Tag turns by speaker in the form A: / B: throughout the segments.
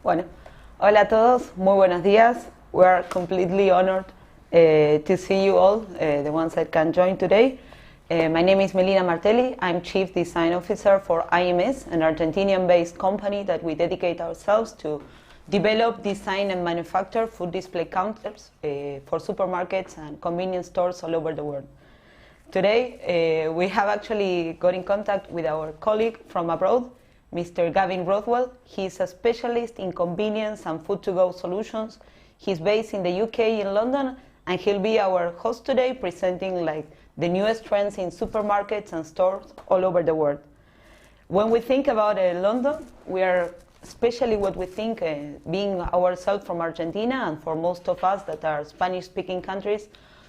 A: Bueno, hola a todos, muy buenos días. We are completely honored to see you all, the ones that can join today. My name is Melina Martelli. I'm Chief Design Officer for IMS, an Argentinian-based company that we dedicate ourselves to develop, design, and manufacture food display counters for supermarkets and convenience stores all over the world. Today, we have actually got in contact with our colleague from abroad, Mr. Gavin Rothwell. He's a specialist in convenience and food-to-go solutions. He's based in the UK in London, and he'll be our host today, presenting the newest trends in supermarkets and stores all over the world. When we think about London, we are especially what we think, being ourselves from Argentina, and for most of us that are Spanish-speaking countries,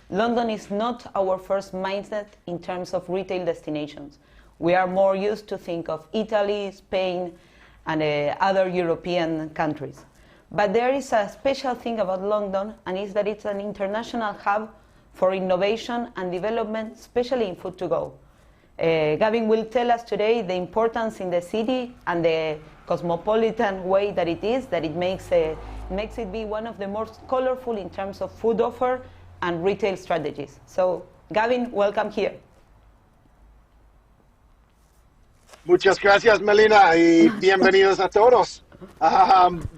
A: London is not our first mindset in terms of retail destinations. We are more used to think of Italy, Spain, and other European countries. But there is a special thing about London, and is that it's an international hub for innovation and development, especially in food to go. Gavin will tell us today the importance in the city and the cosmopolitan way that it is, that it makes it be one of the most colorful in terms of food offer and retail strategies. So, Gavin, welcome here.
B: Muchas gracias, Melina, y bienvenidos a todos.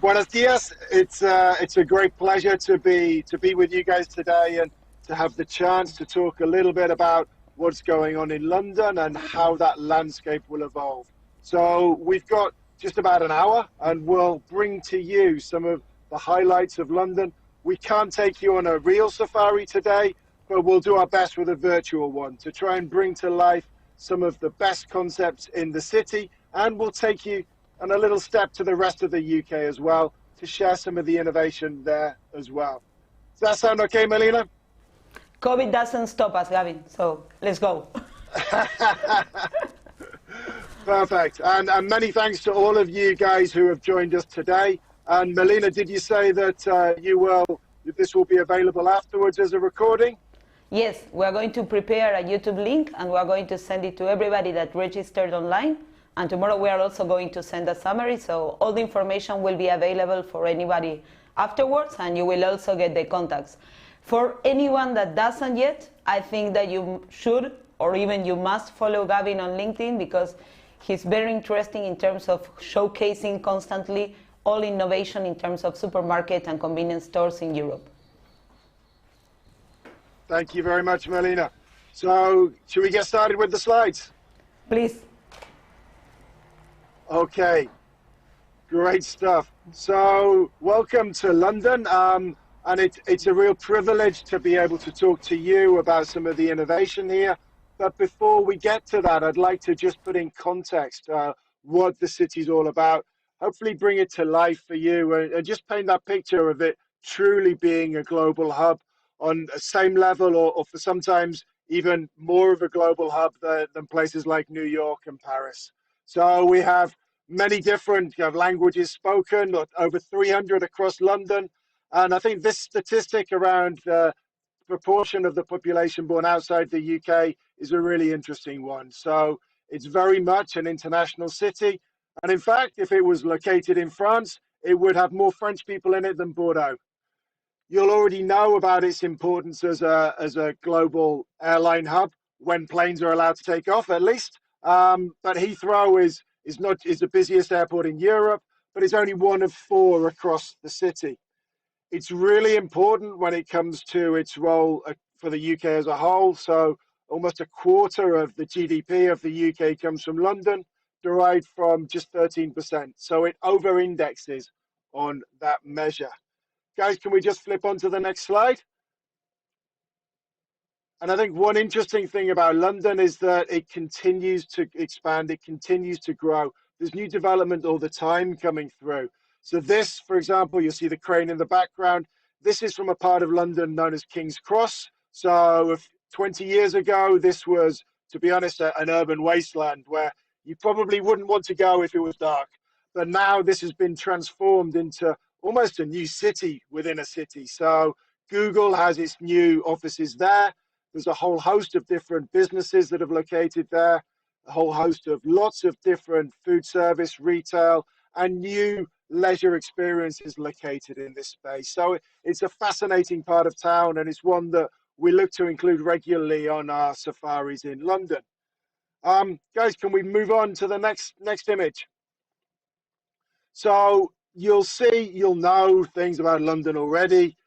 B: Buenos días. It's a great pleasure to be with you guys today and to have the chance to talk a little bit about what's going on in London and how that landscape will evolve. So we've got just about an hour, and we'll bring to you some of the highlights of London. We can't take you on a real safari today, but we'll do our best with a virtual one to try and bring to life some of the best concepts in the city, and we'll take you on a little step to the rest of the UK as well to share some of the innovation there as well. Does that sound okay, Melina?
A: COVID doesn't stop us, Gavin, so let's go.
B: Perfect, and many thanks to all of you guys who have joined us today. And Melina, did you say that this will be available afterwards as a recording?
A: Yes, we are going to prepare a YouTube link, and we are going to send it to everybody that registered online. And tomorrow we are also going to send a summary, so all the information will be available for anybody afterwards, and you will also get the contacts. For anyone that doesn't yet, I think that you should, or even you must, follow Gavin on LinkedIn, because he's very interesting in terms of showcasing constantly all innovation in terms of supermarket and convenience stores in Europe.
B: Thank you very much, Melina. So, should we get started with the slides?
A: Please.
B: Okay, great stuff. So, welcome to London, and it's a real privilege to be able to talk to you about some of the innovation here. But before we get to that, I'd like to just put in context what the city's all about, hopefully bring it to life for you, and just paint that picture of it truly being a global hub on the same level, or for sometimes even more of a global hub than places like New York and Paris. So we have many different languages spoken, over 300 across London. And I think this statistic around the proportion of the population born outside the UK is a really interesting one. So it's very much an international city. And in fact, if it was located in France, it would have more French people in it than Bordeaux. You'll already know about its importance as a global airline hub when planes are allowed to take off, at least. But Heathrow is the busiest airport in Europe, but it's only one of 4 across the city. It's really important when it comes to its role for the UK as a whole. So almost a quarter of the GDP of the UK comes from London, derived from just 13%. So it over-indexes on that measure. Guys, can we just flip on to the next slide? And I think one interesting thing about London is that it continues to expand, it continues to grow. There's new development all the time coming through. So this, for example, you'll see the crane in the background. This is from a part of London known as King's Cross. So 20 years ago, this was, to be honest, an urban wasteland where you probably wouldn't want to go if it was dark. But now this has been transformed into almost a new city within a city. So Google has its new offices there. There's a whole host of different businesses that have located there, a whole host of lots of different food service, retail, and new leisure experiences located in this space. So it's a fascinating part of town, and it's one that we look to include regularly on our safaris in London. Guys, can we move on to the next image? So you'll know things about London already.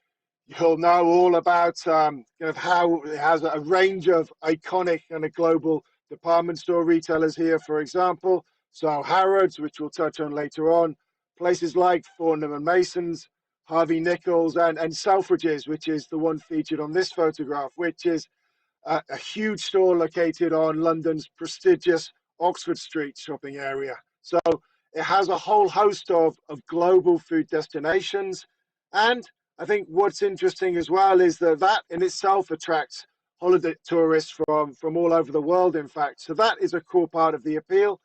B: You'll know all about kind of how it has a range of iconic and a global department store retailers here, for example. So Harrods, which we'll touch on later on, places like Fortnum and Mason's, Harvey Nichols, and Selfridges, which is the one featured on this photograph, which is a huge store located on London's prestigious Oxford Street shopping area. So it has a whole host of global food destinations. And I think what's interesting as well is that in itself attracts holiday tourists from all over the world, in fact. So that is a core part of the appeal.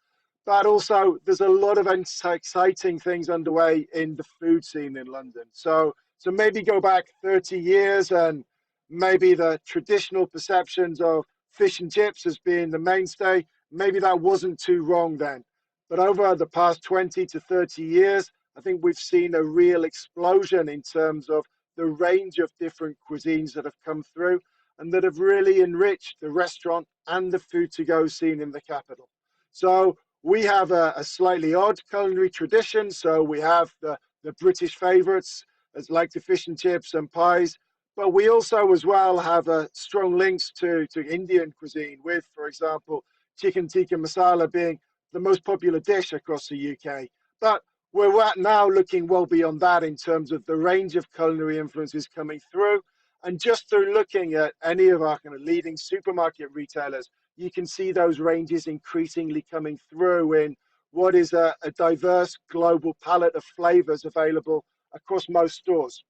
B: But also, there's a lot of exciting things underway in the food scene in London. So maybe go back 30 years and maybe the traditional perceptions of fish and chips as being the mainstay, maybe that wasn't too wrong then. But over the past 20 to 30 years, I think we've seen a real explosion in terms of the range of different cuisines that have come through and that have really enriched the restaurant and the food to go scene in the capital. So we have a slightly odd culinary tradition. So we have the British favorites, as like the fish and chips and pies. But we also as well have strong links to Indian cuisine with, for example, chicken tikka masala being the most popular dish across the UK. But we're now looking well beyond that in terms of the range of culinary influences coming through. And just through looking at any of our kind of leading supermarket retailers, you can see those ranges increasingly coming through in what is a diverse global palette of flavors available across most stores.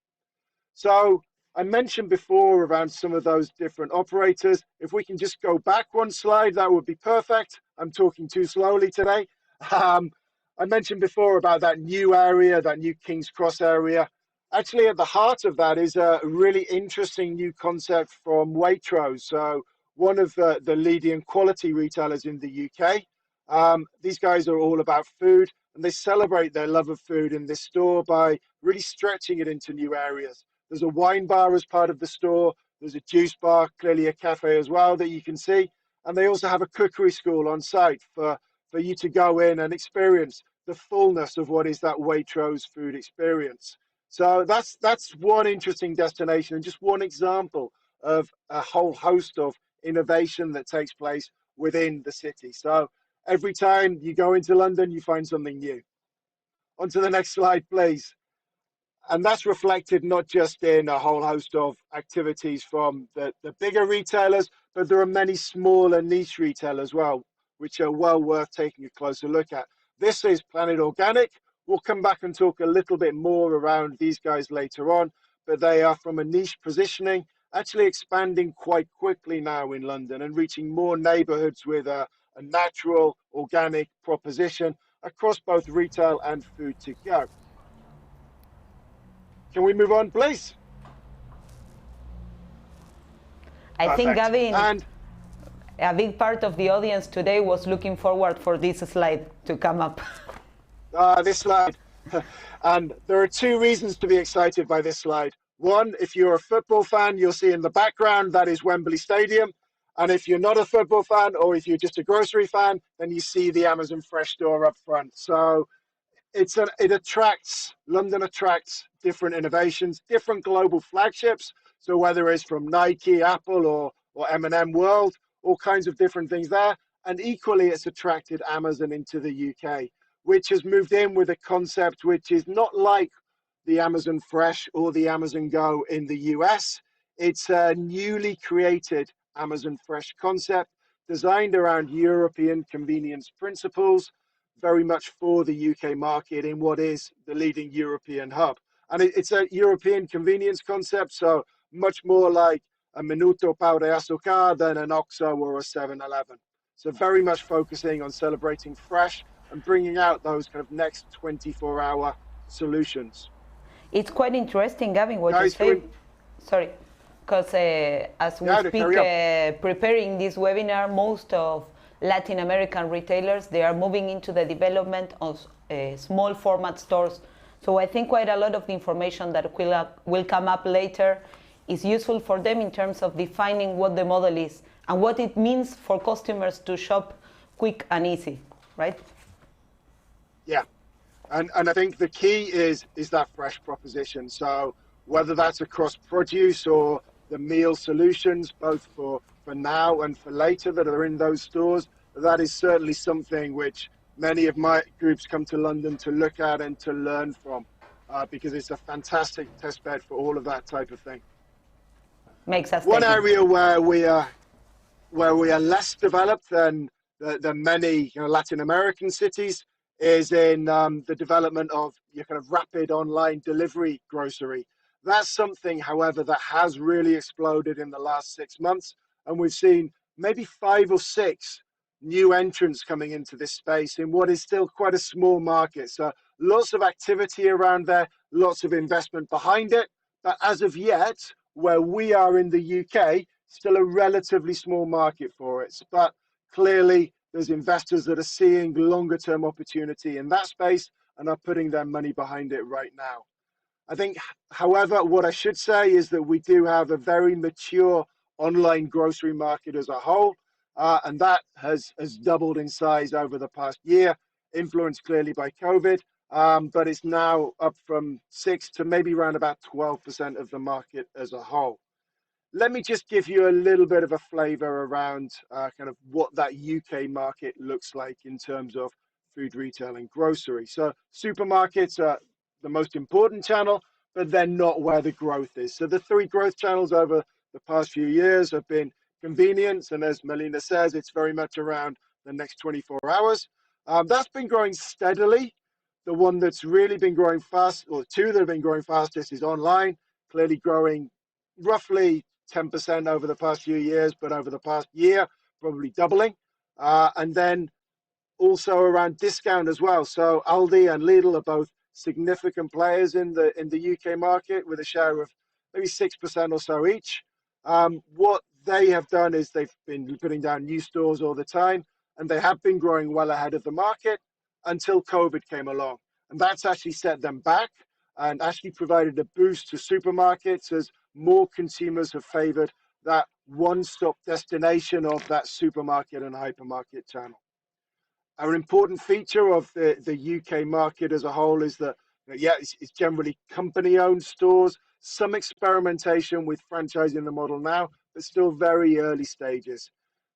B: So I mentioned before around some of those different operators. If we can just go back one slide, that would be perfect. I'm talking too slowly today. I mentioned before about that new area, that new King's Cross area. Actually, at the heart of that is a really interesting new concept from Waitrose. So one of the leading quality retailers in the UK. These guys are all about food, and they celebrate their love of food in this store by really stretching it into new areas. There's a wine bar as part of the store. There's a juice bar, clearly a cafe as well that you can see. And they also have a cookery school on site for you to go in and experience the fullness of what is that Waitrose food experience. So that's one interesting destination and just one example of a whole host of innovation that takes place within the city. So every time you go into London, you find something new. On to the next slide, please. And that's reflected not just in a whole host of activities from the bigger retailers, but there are many smaller niche retailers as well, which are well worth taking a closer look at. This is Planet Organic. We'll come back and talk a little bit more around these guys later on, but they are from a niche positioning, actually expanding quite quickly now in London and reaching more neighborhoods with a natural, organic proposition across both retail and food to go. Can we move on, please?
A: I think, Gavin,
B: and
A: a big part of the audience today was looking forward for this slide to come up.
B: This slide. And there are two reasons to be excited by this slide. One, if you're a football fan, you'll see in the background, that is Wembley Stadium. And if you're not a football fan, or if you're just a grocery fan, then you see the Amazon Fresh store up front. So London attracts different innovations, different global flagships. So whether it's from Nike, Apple, or M&M World, all kinds of different things there. And equally, it's attracted Amazon into the UK, which has moved in with a concept which is not like the Amazon Fresh or the Amazon Go in the US. It's a newly created Amazon Fresh concept designed around European convenience principles, very much for the UK market in what is the leading European hub. And it's a European convenience concept, so much more like a Minuto Pau de Azúcar than an OXO or a 7-Eleven. So very much focusing on celebrating fresh and bringing out those kind of next 24-hour solutions.
A: It's quite interesting, Gavin, what you say. Sorry, because as we speak, preparing this webinar, most of Latin American retailers, they are moving into the development of small format stores So I think quite a lot of the information that will come up later is useful for them in terms of defining what the model is and what it means for customers to shop quick and easy, right?
B: Yeah, and I think the key is that fresh proposition. So whether that's across produce or the meal solutions, both for now and for later that are in those stores, that is certainly something which many of my groups come to London to look at and to learn from, because it's a fantastic test bed for all of that type of thing.
A: Makes us
B: One area where we are less developed than many Latin American cities is in the development of your kind of rapid online delivery grocery. That's something, however, that has really exploded in the last 6 months, and we've seen maybe 5 or 6 new entrants coming into this space in what is still quite a small market. So lots of activity around there, lots of investment behind it, but as of yet, where we are in the UK, still a relatively small market for it. But clearly, there's investors that are seeing longer term opportunity in that space and are putting their money behind it right now. I think, however, what I should say is that we do have a very mature online grocery market as a whole, and that has doubled in size over the past year, influenced clearly by COVID, but it's now up from 6 to maybe around about 12% of the market as a whole. Let me just give you a little bit of a flavor around kind of what that UK market looks like in terms of food retail and grocery. So supermarkets are the most important channel, but they're not where the growth is. So the 3 growth channels over the past few years have been convenience, and as Melina says, it's very much around the next 24 hours. That's been growing steadily. The one that's really been growing fast, or 2 that have been growing fastest, is online, clearly growing roughly 10% over the past few years, but over the past year, probably doubling. And then also around discount as well. So Aldi and Lidl are both significant players in the UK market with a share of maybe 6% or so each. What they have done is they've been putting down new stores all the time, and they have been growing well ahead of the market until COVID came along. And that's actually set them back and actually provided a boost to supermarkets as more consumers have favored that one-stop destination of that supermarket and hypermarket channel. An important feature of the UK market as a whole is that, yeah, it's generally company-owned stores, some experimentation with franchising the model now, but still very early stages.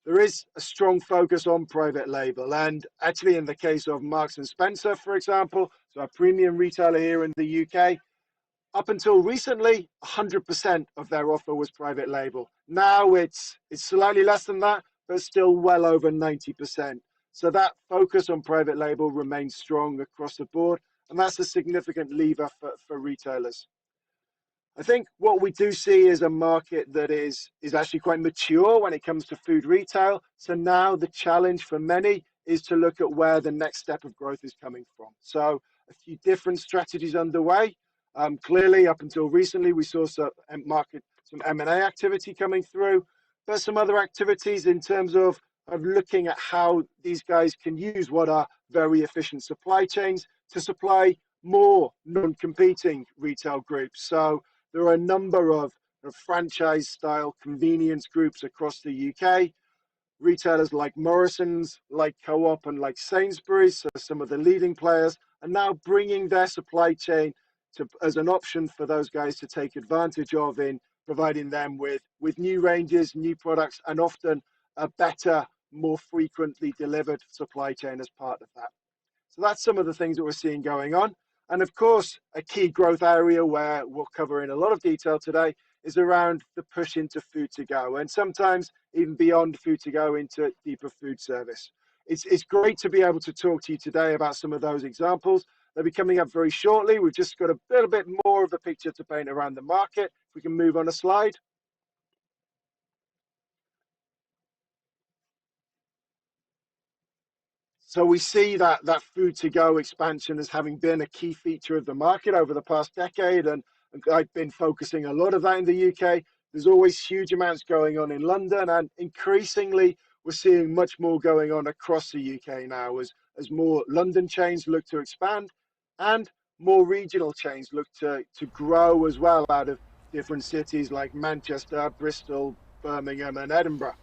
B: There is a strong focus on private label, and actually in the case of Marks and Spencer, for example, so a premium retailer here in the UK, up until recently, 100% of their offer was private label. Now it's slightly less than that, but still well over 90%. So that focus on private label remains strong across the board, and that's a significant lever for retailers. I think what we do see is a market that is actually quite mature when it comes to food retail. So now the challenge for many is to look at where the next step of growth is coming from. So a few different strategies underway. Clearly, up until recently, we saw some M&A activity coming through, but some other activities in terms of looking at how these guys can use what are very efficient supply chains to supply more non-competing retail groups. So there are a number of franchise-style convenience groups across the UK. Retailers like Morrison's, like Co-op, and like Sainsbury's, so some of the leading players, are now bringing their supply chain as an option for those guys to take advantage of in providing them with new ranges, new products, and often a better, more frequently delivered supply chain as part of that. So that's some of the things that we're seeing going on. And of course, a key growth area where we'll cover in a lot of detail today is around the push into food to go, and sometimes even beyond food to go into deeper food service. It's great to be able to talk to you today about some of those examples. They'll be coming up very shortly. We've just got a little bit more of a picture to paint around the market. If we can move on a slide. So we see that food to go expansion as having been a key feature of the market over the past decade, and I've been focusing a lot of that in the UK. There's always huge amounts going on in London, and increasingly we're seeing much more going on across the UK now as more London chains look to expand, and more regional chains look to grow as well out of different cities like Manchester, Bristol, Birmingham, and Edinburgh.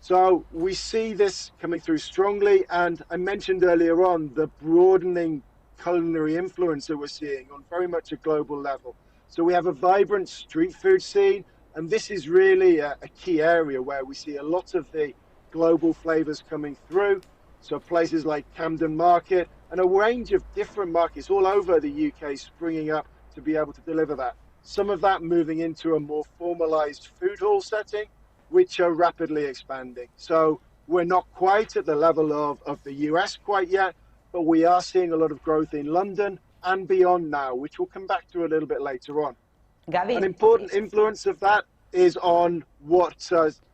B: So we see this coming through strongly. And I mentioned earlier on the broadening culinary influence that we're seeing on very much a global level. So we have a vibrant street food scene. And this is really a key area where we see a lot of the global flavors coming through. So places like Camden Market and a range of different markets all over the UK springing up to be able to deliver that. Some of that moving into a more formalized food hall setting, which are rapidly expanding. So we're not quite at the level of the US quite yet, but we are seeing a lot of growth in London and beyond now, which we'll come back to a little bit later on. An
A: Gavin,
B: important influence of that is on what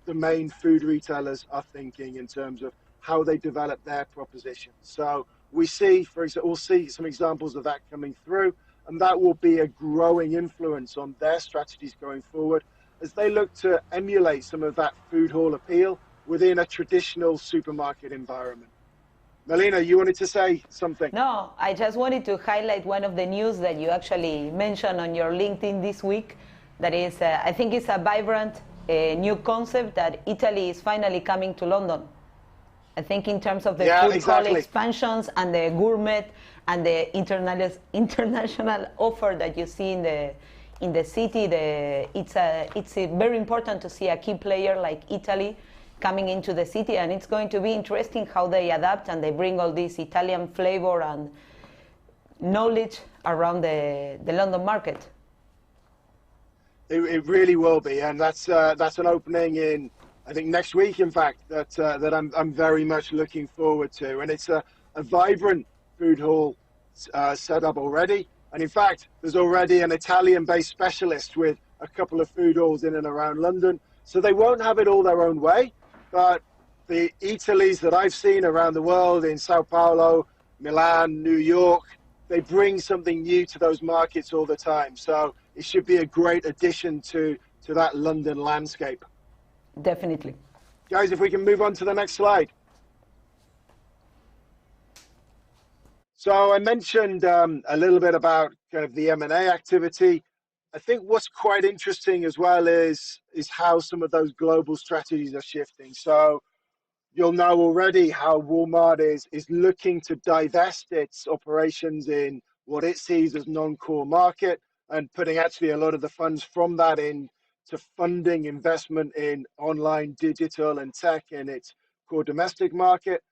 B: the main food retailers are thinking in terms of how they develop their propositions. So we see, for example, we'll see some examples of that coming through, and that will be a growing influence on their strategies going forward as they look to emulate some of that food hall appeal within a traditional supermarket environment. Melina, you wanted to say something?
A: No, I just wanted to highlight one of the news that you actually mentioned on your LinkedIn this week. That is, I think it's a vibrant new concept that Italy is finally coming to London. I think in terms of the food hall expansions and the gourmet and the international offer that you see in the city, it's very important to see a key player like Italy coming into the city, and it's going to be interesting how they adapt and they bring all this Italian flavor and knowledge around the London market.
B: It really will be, and that's an opening in, I think, next week. In fact, that I'm very much looking forward to, and it's a vibrant food hall set up already. And in fact, there's already an Italian-based specialist with a couple of food halls in and around London. So they won't have it all their own way, but the eatalis that I've seen around the world in Sao Paulo, Milan, New York, they bring something new to those markets all the time. So it should be a great addition to that London landscape.
A: Definitely.
B: Guys, if we can move on to the next slide. So I mentioned a little bit about kind of the M&A activity. I think what's quite interesting as well is how some of those global strategies are shifting. So you'll know already how Walmart is looking to divest its operations in what it sees as non-core market and putting actually a lot of the funds from that in to funding investment in online, digital and tech in its core domestic market.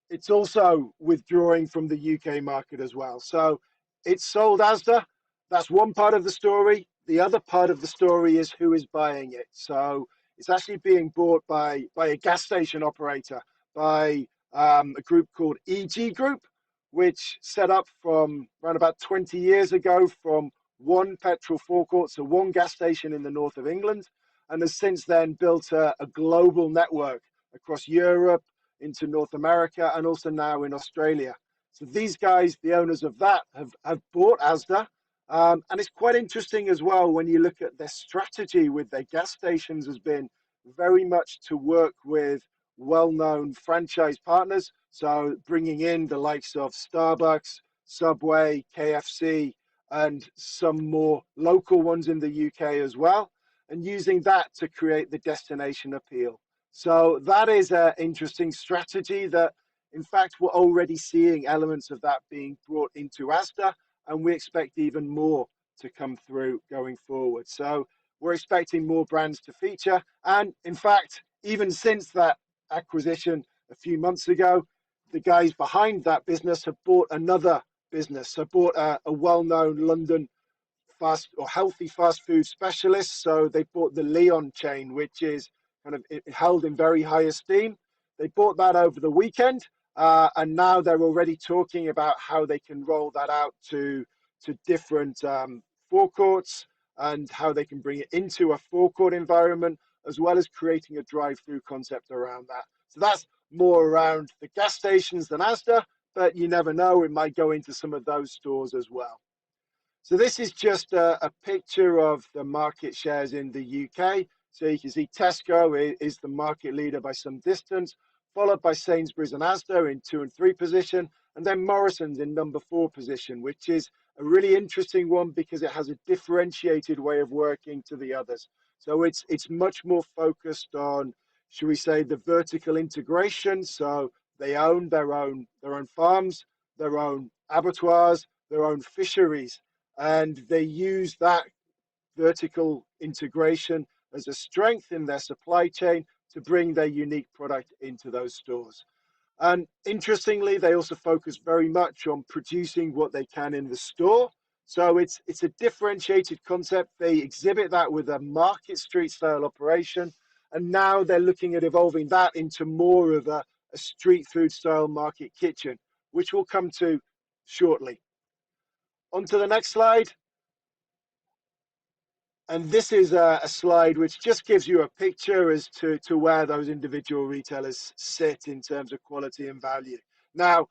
B: It's also withdrawing from the UK market as well. So it's sold Asda. That's one part of the story. The other part of the story is who is buying it. So it's actually being bought by a gas station operator, by a group called EG Group, which set up from around about 20 years ago from one petrol forecourt, so one gas station in the north of England, and has since then built a global network across Europe, into North America, and also now in Australia. So these guys, the owners of that, have bought Asda. And it's quite interesting as well when you look at their strategy with their gas stations has been very much to work with well-known franchise partners. So bringing in the likes of Starbucks, Subway, KFC, and some more local ones in the UK as well, and using that to create the destination appeal. So that is an interesting strategy that, in fact, we're already seeing elements of that being brought into Asda, and we expect even more to come through going forward. So we're expecting more brands to feature. And in fact, even since that acquisition a few months ago, the guys behind that business have bought another business. So bought a well-known London healthy fast food specialist. So they bought the Leon chain, which is kind of held in very high esteem. They bought that over the weekend, and now they're already talking about how they can roll that out to different forecourts and how they can bring it into a forecourt environment, as well as creating a drive-through concept around that. So that's more around the gas stations than Asda, but you never know, it might go into some of those stores as well. So this is just a picture of the market shares in the UK. So you can see Tesco is the market leader by some distance, followed by Sainsbury's and Asda in 2 and 3 position. And then Morrison's in number 4 position, which is a really interesting one because it has a differentiated way of working to the others. So it's much more focused on, should we say, the vertical integration. So they own their own farms, their own abattoirs, their own fisheries, and they use that vertical integration as a strength in their supply chain to bring their unique product into those stores. And interestingly, they also focus very much on producing what they can in the store. So it's a differentiated concept. They exhibit that with a market street style operation. And now they're looking at evolving that into more of a street food style market kitchen, which we'll come to shortly. On to the next slide. And this is a slide which just gives you a picture as to where those individual retailers sit in terms of quality and value. Now,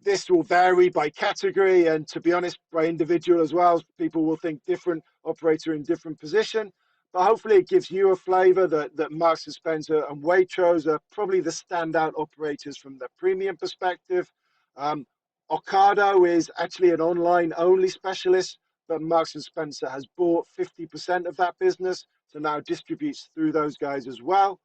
B: this will vary by category and, to be honest, by individual as well. People will think different operator in different position, but hopefully it gives you a flavor that Marks & Spencer and Waitrose are probably the standout operators from the premium perspective. Ocado is actually an online-only specialist, but Marks & Spencer has bought 50% of that business, so now distributes through those guys as well.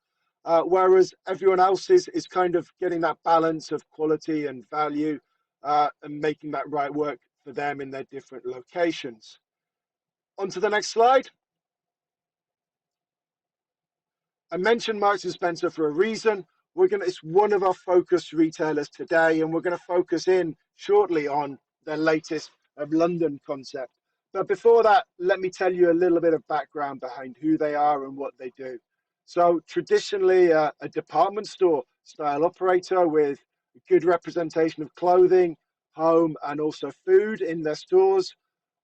B: Whereas everyone else is kind of getting that balance of quality and value and making that right work for them in their different locations. On to the next slide. I mentioned Marks & Spencer for a reason. It's one of our focus retailers today, and we're going to focus in shortly on their latest London concept. But before that, let me tell you a little bit of background behind who they are and what they do. So traditionally a department store style operator with a good representation of clothing, home, and also food in their stores.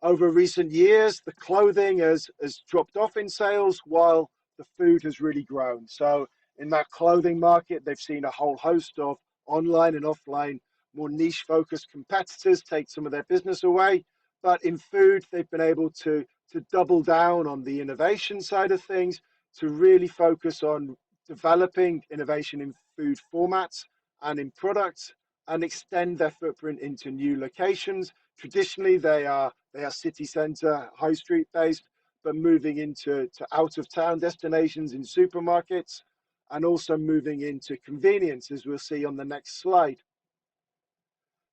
B: Over recent years, the clothing has dropped off in sales while the food has really grown. So in that clothing market, they've seen a whole host of online and offline, more niche focused competitors take some of their business away. But in food, they've been able to double down on the innovation side of things, to really focus on developing innovation in food formats and in products, and extend their footprint into new locations. Traditionally, they are city centre, high street based, but moving into out of town destinations in supermarkets, and also moving into convenience, as we'll see on the next slide.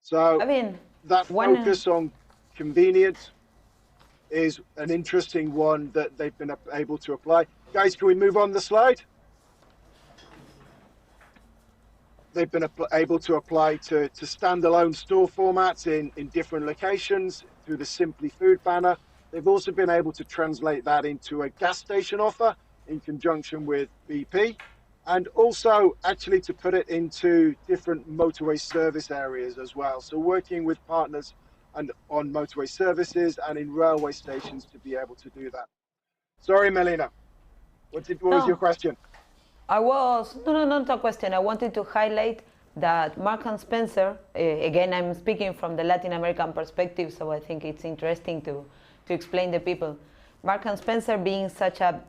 B: So that focus on convenience is an interesting one that they've been able to apply. Guys, can we move on the slide? They've been able to apply to standalone store formats in different locations through the Simply Food banner. They've also been able to translate that into a gas station offer in conjunction with BP, and also actually to put it into different motorway service areas as well. So working with partners and on motorway services and in railway stations to be able to do that. Sorry, Melina, what was your question?
A: Not a question. I wanted to highlight that Marks & Spencer, again, I'm speaking from the Latin American perspective, so I think it's interesting to explain to people. Marks & Spencer being such a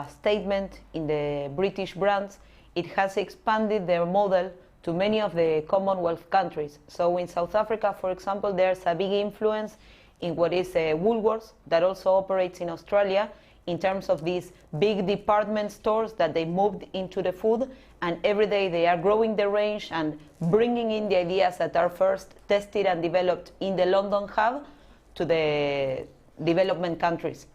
A: statement in the British brands, it has expanded their model to many of the Commonwealth countries. So in South Africa, for example, there's a big influence in what is Woolworths that also operates in Australia in terms of these big department stores that they moved into the food, and every day they are growing the range and bringing in the ideas that are first tested and developed in the London hub to the development countries.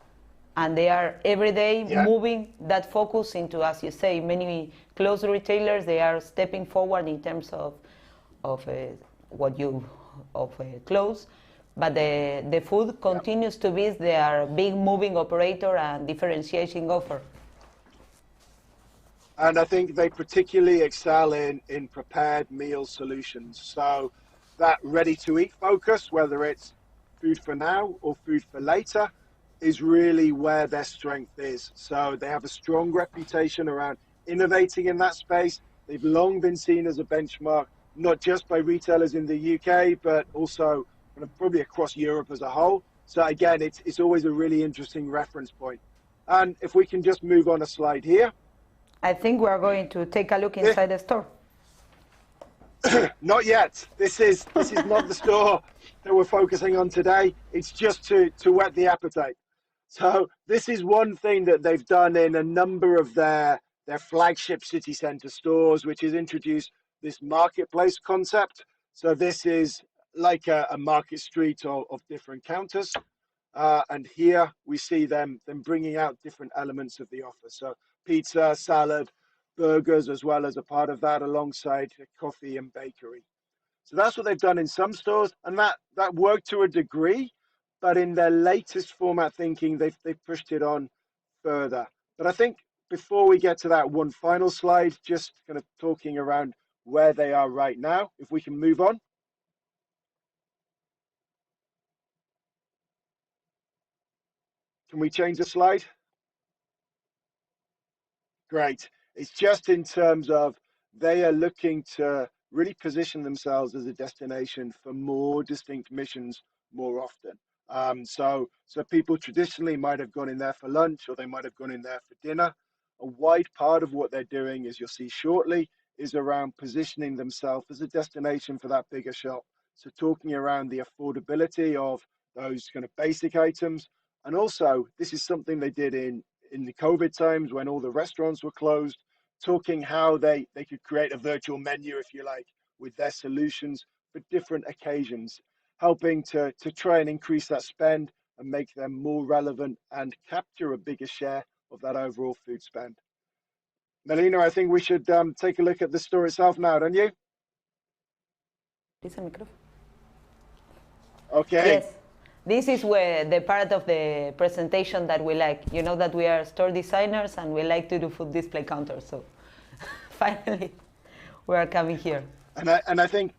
A: And they are every day moving that focus into, as you say, many close retailers. They are stepping forward in terms of clothes, but the food continues to be their big moving operator and differentiating offer.
B: And I think they particularly excel in prepared meal solutions. So that ready-to-eat focus, whether it's food for now or food for later, is really where their strength is. So they have a strong reputation around innovating in that space. They've long been seen as a benchmark, not just by retailers in the UK, but also probably across Europe as a whole. So again, it's always a really interesting reference point. And if we can just move on a slide here.
A: I think we're going to take a look inside the store.
B: Not yet. This is not the store that we're focusing on today. It's just to whet the appetite. So this is one thing that they've done in a number of their flagship city center stores, which is introduced this marketplace concept. So this is like a market street of different counters. And here we see them bringing out different elements of the offer. So pizza, salad, burgers, as well as a part of that, alongside coffee and bakery. So that's what they've done in some stores, and that worked to a degree. But in their latest format thinking, they've pushed it on further. But I think before we get to that one final slide, just kind of talking around where they are right now, if we can move on. Can we change the slide? Great. It's just in terms of they are looking to really position themselves as a destination for more distinct missions more often. So people traditionally might have gone in there for lunch, or they might have gone in there for dinner. A wide part of what they're doing, as you'll see shortly, is around positioning themselves as a destination for that bigger shop. So talking around the affordability of those kind of basic items. And also, this is something they did in the COVID times when all the restaurants were closed, talking how they could create a virtual menu, if you like, with their solutions for different occasions, helping to try and increase that spend and make them more relevant and capture a bigger share of that overall food spend. Melina, I think we should take a look at the store itself now, don't you? Okay.
A: Yes. This is where the part of the presentation that we like. You know that we are store designers and we like to do food display counters. So finally, we are coming here.
B: And I think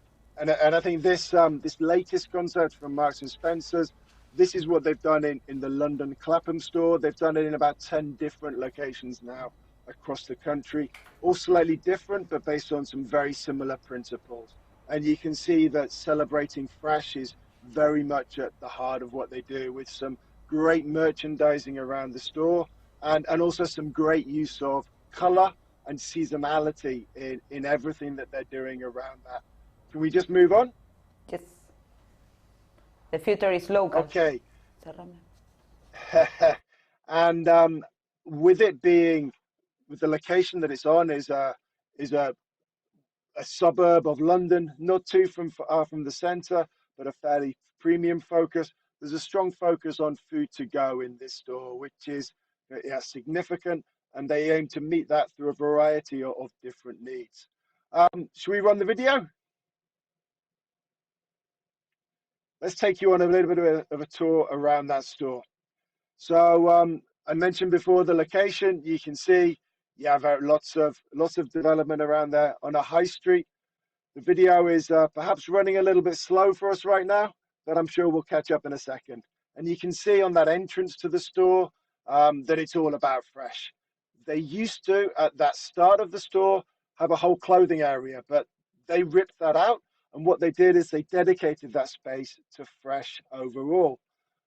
B: this this latest concept from Marks and Spencer's, this is what they've done in the London Clapham store. They've done it in about 10 different locations now across the country, all slightly different, but based on some very similar principles. And you can see that celebrating fresh is very much at the heart of what they do, with some great merchandising around the store, and also some great use of color and seasonality in everything that they're doing around that. Can we just move on?
A: Yes. The future is local.
B: Okay. And with it being, with the location that it's on is a suburb of London, not too far from the centre, but a fairly premium focus. There's a strong focus on food to go in this store, which is significant, and they aim to meet that through a variety of different needs. Should we run the video? Let's take you on a little bit of a tour around that store. So I mentioned before the location. You can see you have lots of development around there on a high street. The video is perhaps running a little bit slow for us right now, but I'm sure we'll catch up in a second. And you can see on that entrance to the store that it's all about fresh. They used to, at that start of the store, have a whole clothing area, but they ripped that out. And what they did is they dedicated that space to fresh overall.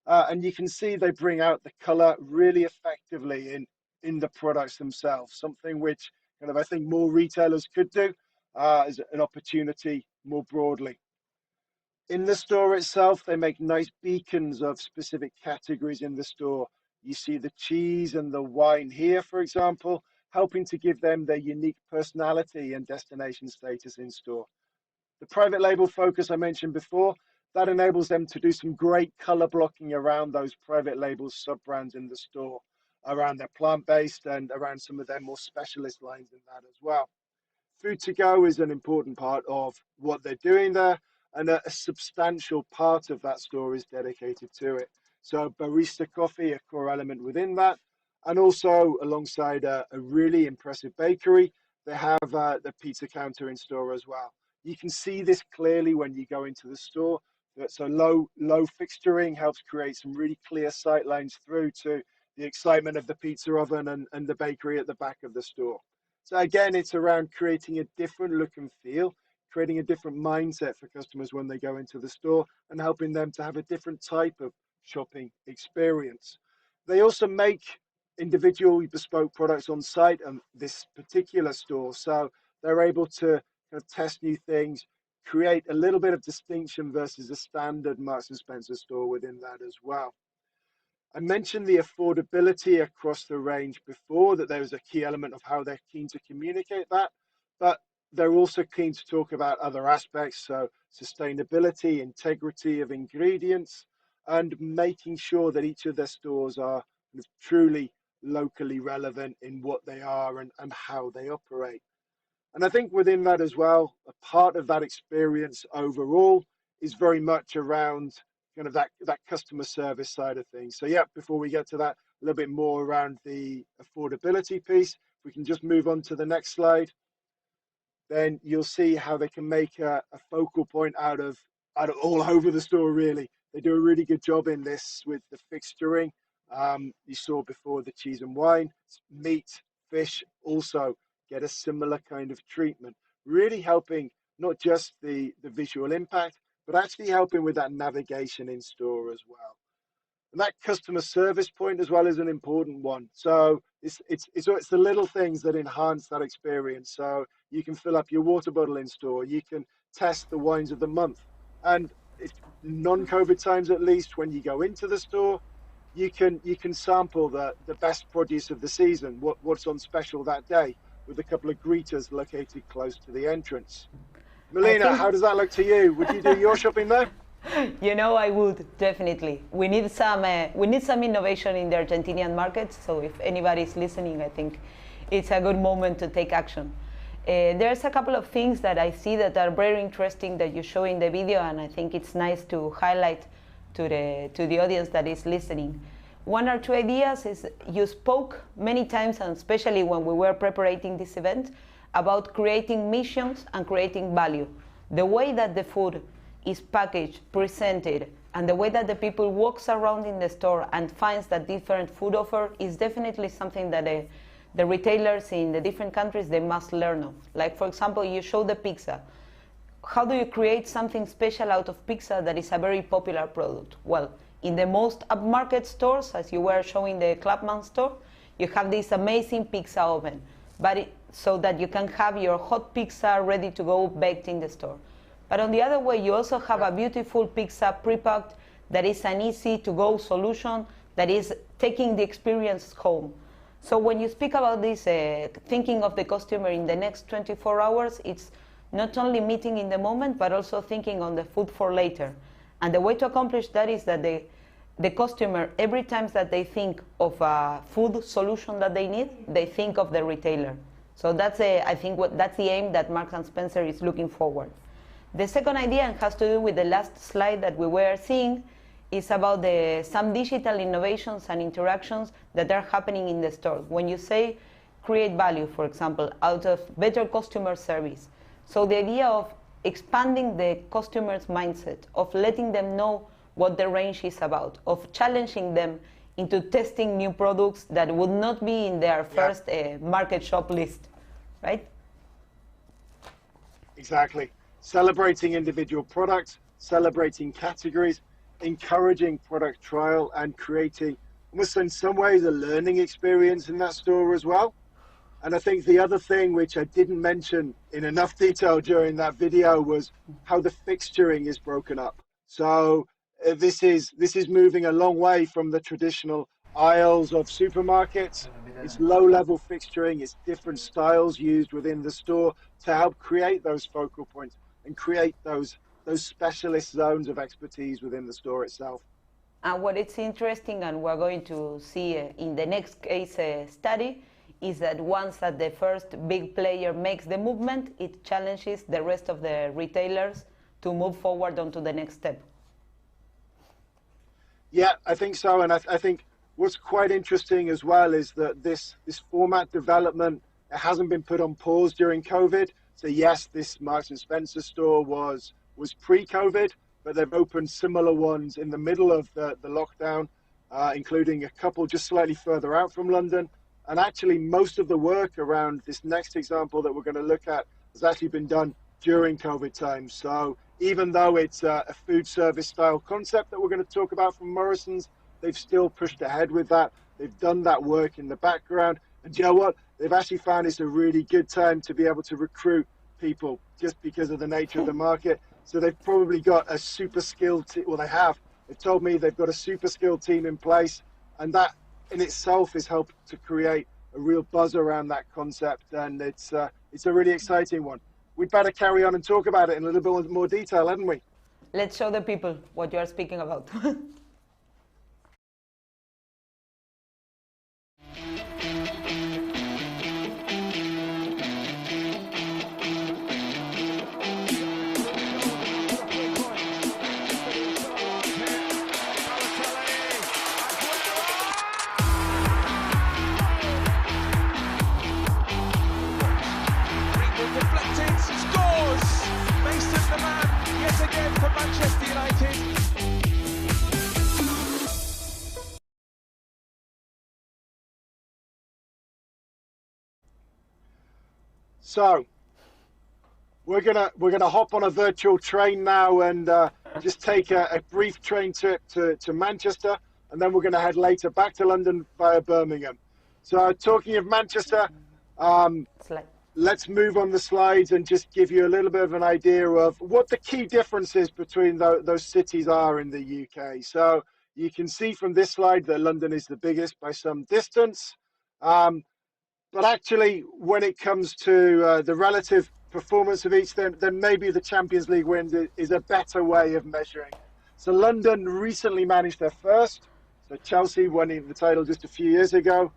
B: And you can see they bring out the color really effectively in the products themselves, something which kind of I think more retailers could do as an opportunity more broadly. In the store itself, they make nice beacons of specific categories in the store. You see the cheese and the wine here, for example, helping to give them their unique personality and destination status in store. The private label focus I mentioned before, that enables them to do some great color blocking around those private label sub-brands in the store, around their plant-based and around some of their more specialist lines in that as well. Food to go is an important part of what they're doing there, and a substantial part of that store is dedicated to it. So barista coffee, a core element within that, and also alongside a really impressive bakery, they have the pizza counter in store as well. You can see this clearly when you go into the store. So low fixturing helps create some really clear sight lines through to the excitement of the pizza oven and the bakery at the back of the store. So again, it's around creating a different look and feel, creating a different mindset for customers when they go into the store, and helping them to have a different type of shopping experience. They also make individual bespoke products on site and this particular store. So they're able to kind of test new things, create a little bit of distinction versus a standard Marks and Spencer store within that as well. I mentioned the affordability across the range before, that there was a key element of how they're keen to communicate that, but they're also keen to talk about other aspects, so sustainability, integrity of ingredients, and making sure that each of their stores are truly locally relevant in what they are and how they operate. And I think within that as well, a part of that experience overall is very much around kind of that customer service side of things. So yeah, before we get to that, a little bit more around the affordability piece. If we can just move on to the next slide, then you'll see how they can make a focal point out of all over the store, really. They do a really good job in this with the fixturing. You saw before the cheese and wine, meat, fish also get a similar kind of treatment, really helping not just the visual impact, but actually helping with that navigation in store as well. And that customer service point as well is an important one. So it's the little things that enhance that experience. So you can fill up your water bottle in store, you can test the wines of the month, and if non-COVID times, at least when you go into the store, you can sample the best produce of the season, what's on special that day, with a couple of greeters located close to the entrance. Melina, how does that look to you? Would you do your shopping there?
A: You know, I would definitely. We need some innovation in the Argentinian market. So if anybody's listening, I think it's a good moment to take action. There's a couple of things that I see that are very interesting that you show in the video, and I think it's nice to highlight to the audience that is listening. One or two ideas is you spoke many times, and especially when we were preparing this event, about creating missions and creating value. The way that the food is packaged, presented, and the way that the people walks around in the store and finds that different food offer is definitely something that the retailers in the different countries, they must learn of. Like, for example, you show the pizza. How do you create something special out of pizza that is a very popular product? Well, in the most upmarket stores, as you were showing the Clubman store, you have this amazing pizza oven, but so that you can have your hot pizza ready to go baked in the store. But on the other way, you also have a beautiful pizza pre-packed that is an easy-to-go solution that is taking the experience home. So when you speak about this, thinking of the customer in the next 24 hours, it's not only meeting in the moment, but also thinking on the food for later. And the way to accomplish that is that the customer, every time that they think of a food solution that they need, they think of the retailer. So that's I think that's the aim that Marks and Spencer is looking forward. The second idea, and has to do with the last slide that we were seeing, is about some digital innovations and interactions that are happening in the store. When you say create value, for example, out of better customer service. So the idea of expanding the customer's mindset, of letting them know what the range is about, of challenging them into testing new products that would not be in their first market shop list, right?
B: Exactly. Celebrating individual products, celebrating categories, encouraging product trial, and creating, almost in some ways, a learning experience in that store as well. And I think the other thing which I didn't mention in enough detail during that video was how the fixturing is broken up. So this is moving a long way from the traditional aisles of supermarkets. It's low-level fixturing, it's different styles used within the store to help create those focal points and create those specialist zones of expertise within the store itself.
A: And what is interesting, and we're going to see in the next case study, is that once that the first big player makes the movement, it challenges the rest of the retailers to move forward onto the next step.
B: Yeah, I think so. And I think what's quite interesting as well is that this format development, it hasn't been put on pause during COVID. So yes, this Marks and Spencer store was pre-COVID, but they've opened similar ones in the middle of the lockdown, including a couple just slightly further out from London. And actually, most of the work around this next example that we're going to look at has actually been done during COVID times. So even though it's a food service style concept that we're going to talk about from Morrison's, they've still pushed ahead with that. They've done that work in the background. And you know what? They've actually found it's a really good time to be able to recruit people just because of the nature of the market. So they've probably got a super skilled team. Well, they have. They've told me they've got a super skilled team in place, and that in itself has helped to create a real buzz around that concept. And it's a really exciting one. We'd better carry on and talk about it in a little bit more detail, hadn't we?
A: Let's show the people what you are speaking about.
B: So we're gonna hop on a virtual train now and just take a brief train trip to Manchester, and then we're gonna head later back to London via Birmingham. So talking of Manchester, let's move on the slides and just give you a little bit of an idea of what the key differences between those cities are in the UK. So you can see from this slide that London is the biggest by some distance. But actually, when it comes to the relative performance of each, then maybe the Champions League win is a better way of measuring. So London recently managed their first. So Chelsea won the title just a few years ago.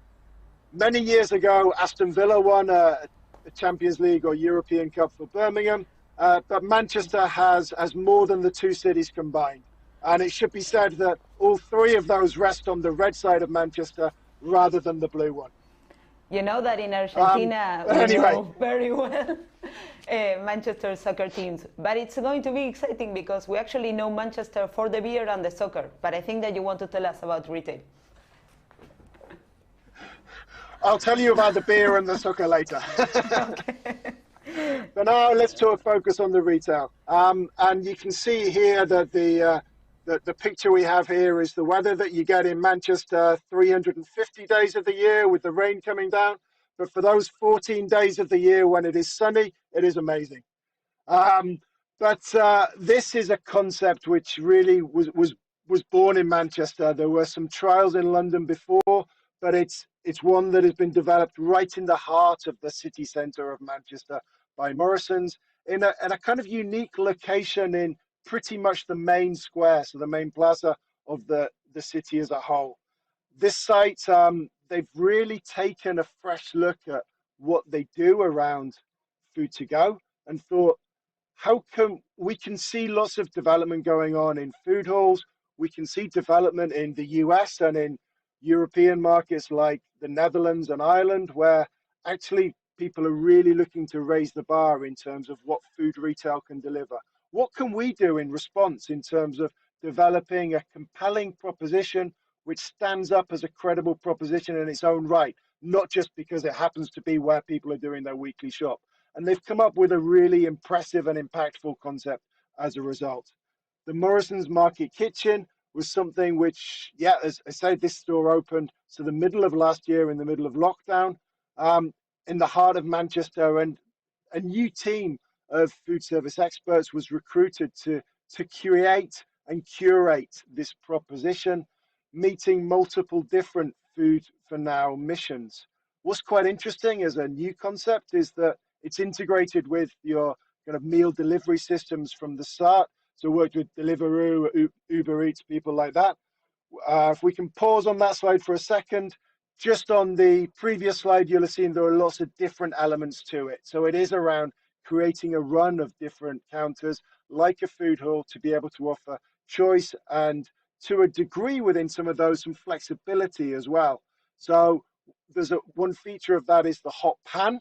B: Many years ago, Aston Villa won a Champions League or European Cup for Birmingham. But Manchester has more than the two cities combined. And it should be said that all three of those rest on the red side of Manchester rather than the blue one.
A: You know that in Argentina we know very well Manchester soccer teams, but it's going to be exciting because we actually know Manchester for the beer and the soccer, but I think that you want to tell us about retail.
B: I'll tell you about the beer and the soccer later. But now let's focus on the retail. And you can see here that the picture we have here is the weather that you get in Manchester 350 days of the year with the rain coming down. But for those 14 days of the year when it is sunny, it is amazing. But this is a concept which really was born in Manchester. There were some trials in London before, but it's one that has been developed right in the heart of the city centre of Manchester by Morrison's in a kind of unique location in pretty much the main square, so the main plaza of the city as a whole. This site, they've really taken a fresh look at what they do around food to go and thought, how come we can see lots of development going on in food halls? We can see development in the US and in European markets like the Netherlands and Ireland, where actually people are really looking to raise the bar in terms of what food retail can deliver. What can we do in response in terms of developing a compelling proposition which stands up as a credible proposition in its own right, not just because it happens to be where people are doing their weekly shop? And they've come up with a really impressive and impactful concept as a result. The Morrison's Market Kitchen was something which, yeah, as I said, this store opened to the middle of last year in the middle of lockdown in the heart of Manchester, and a new team of food service experts was recruited to create and curate this proposition, meeting multiple different food for now missions. What's quite interesting as a new concept is that it's integrated with your kind of meal delivery systems from the start. So worked with Deliveroo, Uber Eats, people like that. If we can pause on that slide for a second, just on the previous slide, you'll have seen there are lots of different elements to it. So it is around creating a run of different counters like a food hall to be able to offer choice and to a degree within some of those some flexibility as well. So there's one feature of that is the hot pan,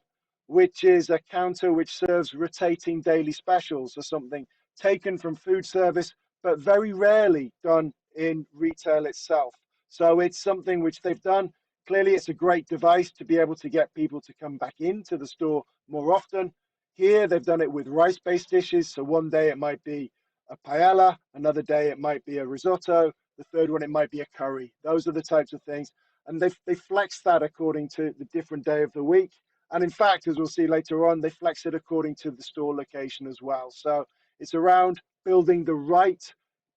B: which is a counter which serves rotating daily specials or something taken from food service, but very rarely done in retail itself. So it's something which they've done. Clearly, it's a great device to be able to get people to come back into the store more often. Here, they've done it with rice-based dishes. So one day it might be a paella, another day it might be a risotto, the third one it might be a curry. Those are the types of things. And they flex that according to the different day of the week. And in fact, as we'll see later on, they flex it according to the store location as well. So it's around building the right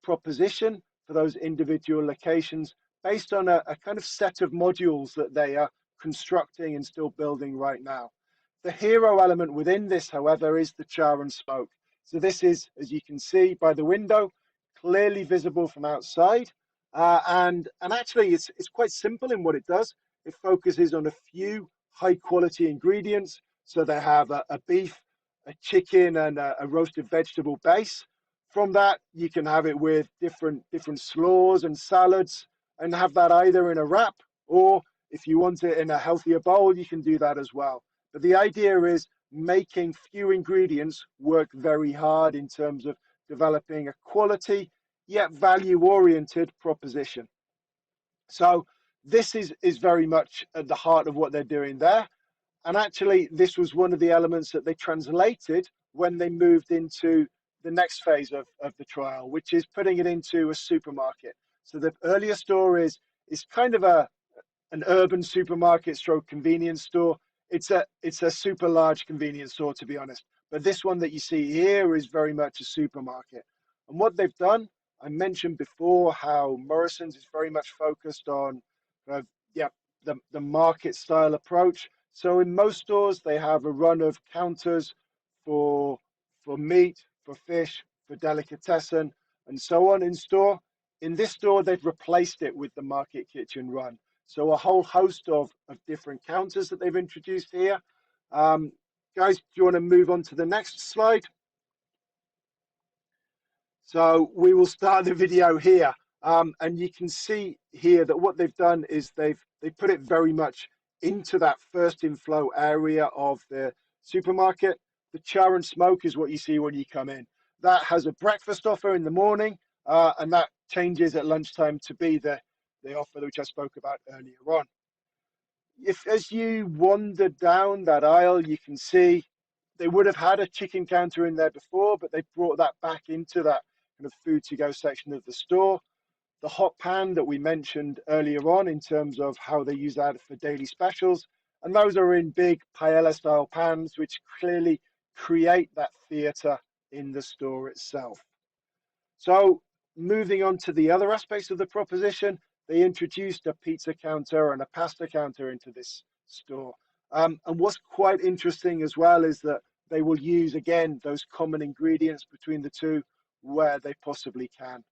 B: proposition for those individual locations based on a kind of set of modules that they are constructing and still building right now. The hero element within this, however, is the char and smoke. So this is, as you can see by the window, clearly visible from outside. And actually, it's quite simple in what it does. It focuses on a few high quality ingredients. So they have a beef, a chicken, and a roasted vegetable base. From that, you can have it with different slaws and salads, and have that either in a wrap, or if you want it in a healthier bowl, you can do that as well. But the idea is making few ingredients work very hard in terms of developing a quality yet value-oriented proposition. So this is very much at the heart of what they're doing there. And actually, this was one of the elements that they translated when they moved into the next phase of the trial, which is putting it into a supermarket. So the earlier store is kind of an urban supermarket stroke convenience store. It's a super large convenience store, to be honest. But this one that you see here is very much a supermarket. And what they've done, I mentioned before how Morrison's is very much focused on the market style approach. So in most stores, they have a run of counters for meat, for fish, for delicatessen, and so on in store. In this store, they've replaced it with the market kitchen run. So a whole host of different counters that they've introduced here. Guys, do you want to move on to the next slide? So we will start the video here. And you can see here that what they've done is they put it very much into that first inflow area of the supermarket. The char and smoke is what you see when you come in. That has a breakfast offer in the morning, and that changes at lunchtime to be the offer which I spoke about earlier on. If as you wander down that aisle, you can see they would have had a chicken counter in there before, but they brought that back into that kind of food to go section of the store. The hot pan that we mentioned earlier on in terms of how they use that for daily specials. And those are in big paella style pans, which clearly create that theatre in the store itself. So moving on to the other aspects of the proposition, they introduced a pizza counter and a pasta counter into this store. And what's quite interesting as well is that they will use, again, those common ingredients between the two where they possibly can.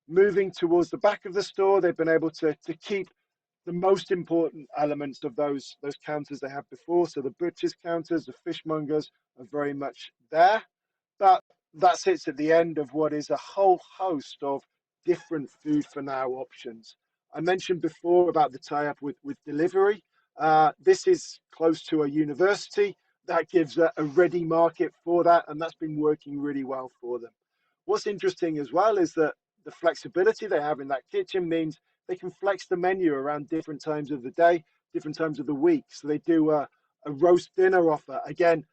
B: Moving towards the back of the store, they've been able to keep the most important elements of those counters they had before. So the butcher's counters, the fishmongers are very much there. But that sits at the end of what is a whole host of different food for now options. I mentioned before about the tie-up with delivery. This is close to a university. That gives a ready market for that, and that's been working really well for them. What's interesting as well is that the flexibility they have in that kitchen means they can flex the menu around different times of the day, different times of the week. So they do a roast dinner offer. Again,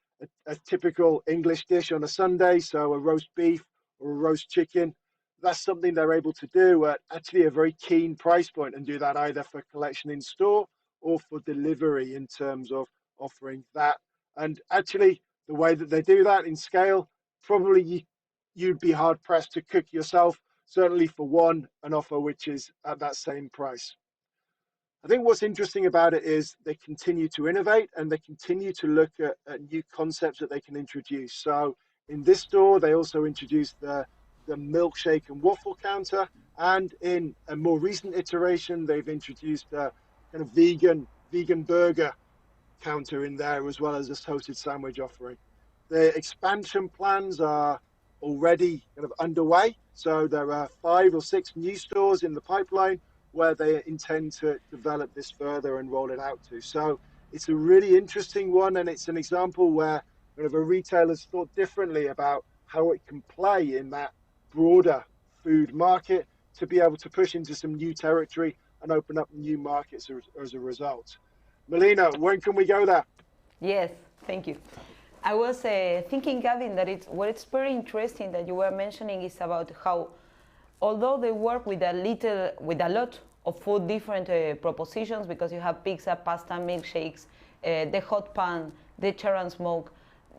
B: a typical English dish on a Sunday, so a roast beef or a roast chicken. That's something they're able to do at actually a very keen price point, and do that either for collection in store or for delivery in terms of offering that. And actually, the way that they do that in scale, probably you'd be hard pressed to cook yourself, certainly for an offer which is at that same price. I think what's interesting about it is they continue to innovate, and they continue to look at new concepts that they can introduce. So in this store, they also introduced the milkshake and waffle counter, and in a more recent iteration, they've introduced a kind of vegan burger counter in there, as well as a toasted sandwich offering. The expansion plans are already kind of underway. So there are 5 or 6 new stores in the pipeline where they intend to develop this further and roll it out to. So it's a really interesting one, and it's an example where kind of a retailer's thought differently about how it can play in that broader food market to be able to push into some new territory and open up new markets as a result. Melina, when can we go there?
A: Yes, thank you. I was thinking, Gavin, that it's very interesting that you were mentioning is about how, although they work with a lot of food different propositions, because you have pizza, pasta, milkshakes, the hot pan, the char and smoke.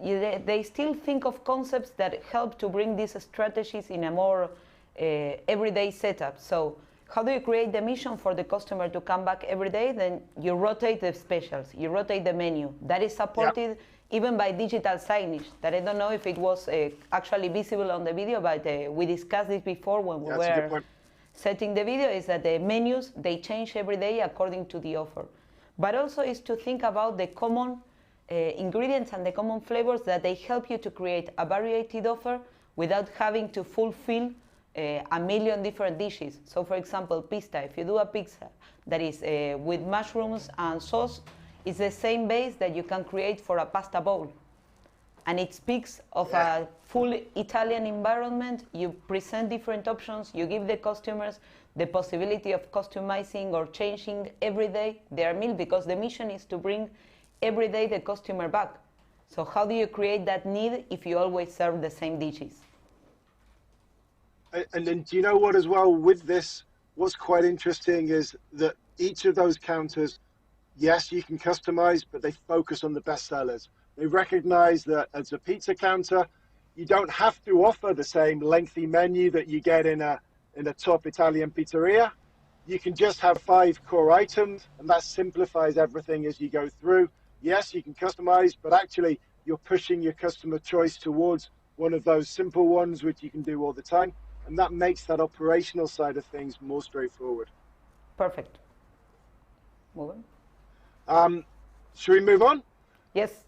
A: They still think of concepts that help to bring these strategies in a more everyday setup. So how do you create the mission for the customer to come back every day? Then you rotate the specials, you rotate the menu. That is supported even by digital signage. That I don't know if it was actually visible on the video, but we discussed this before when we were setting the video, is that the menus, they change every day according to the offer. But also is to think about the common ingredients and the common flavors that they help you to create a varied offer without having to fulfill a million different dishes. So for example, pizza, if you do a pizza that is with mushrooms and sauce, it's the same base that you can create for a pasta bowl. And it speaks of a full Italian environment. You present different options, you give the customers the possibility of customizing or changing every day their meal, because the mission is to bring every day the customer back. So how do you create that need if you always serve the same dishes?
B: And then, do you know what, as well, with this, what's quite interesting is that each of those counters, yes, you can customize, but they focus on the best sellers. They recognize that as a pizza counter, you don't have to offer the same lengthy menu that you get in a top Italian pizzeria. You can just have 5 core items, and that simplifies everything as you go through. Yes, you can customize, but actually you're pushing your customer choice towards one of those simple ones, which you can do all the time. And that makes that operational side of things more straightforward.
A: Perfect. Move
B: on. Should we move on?
A: Yes.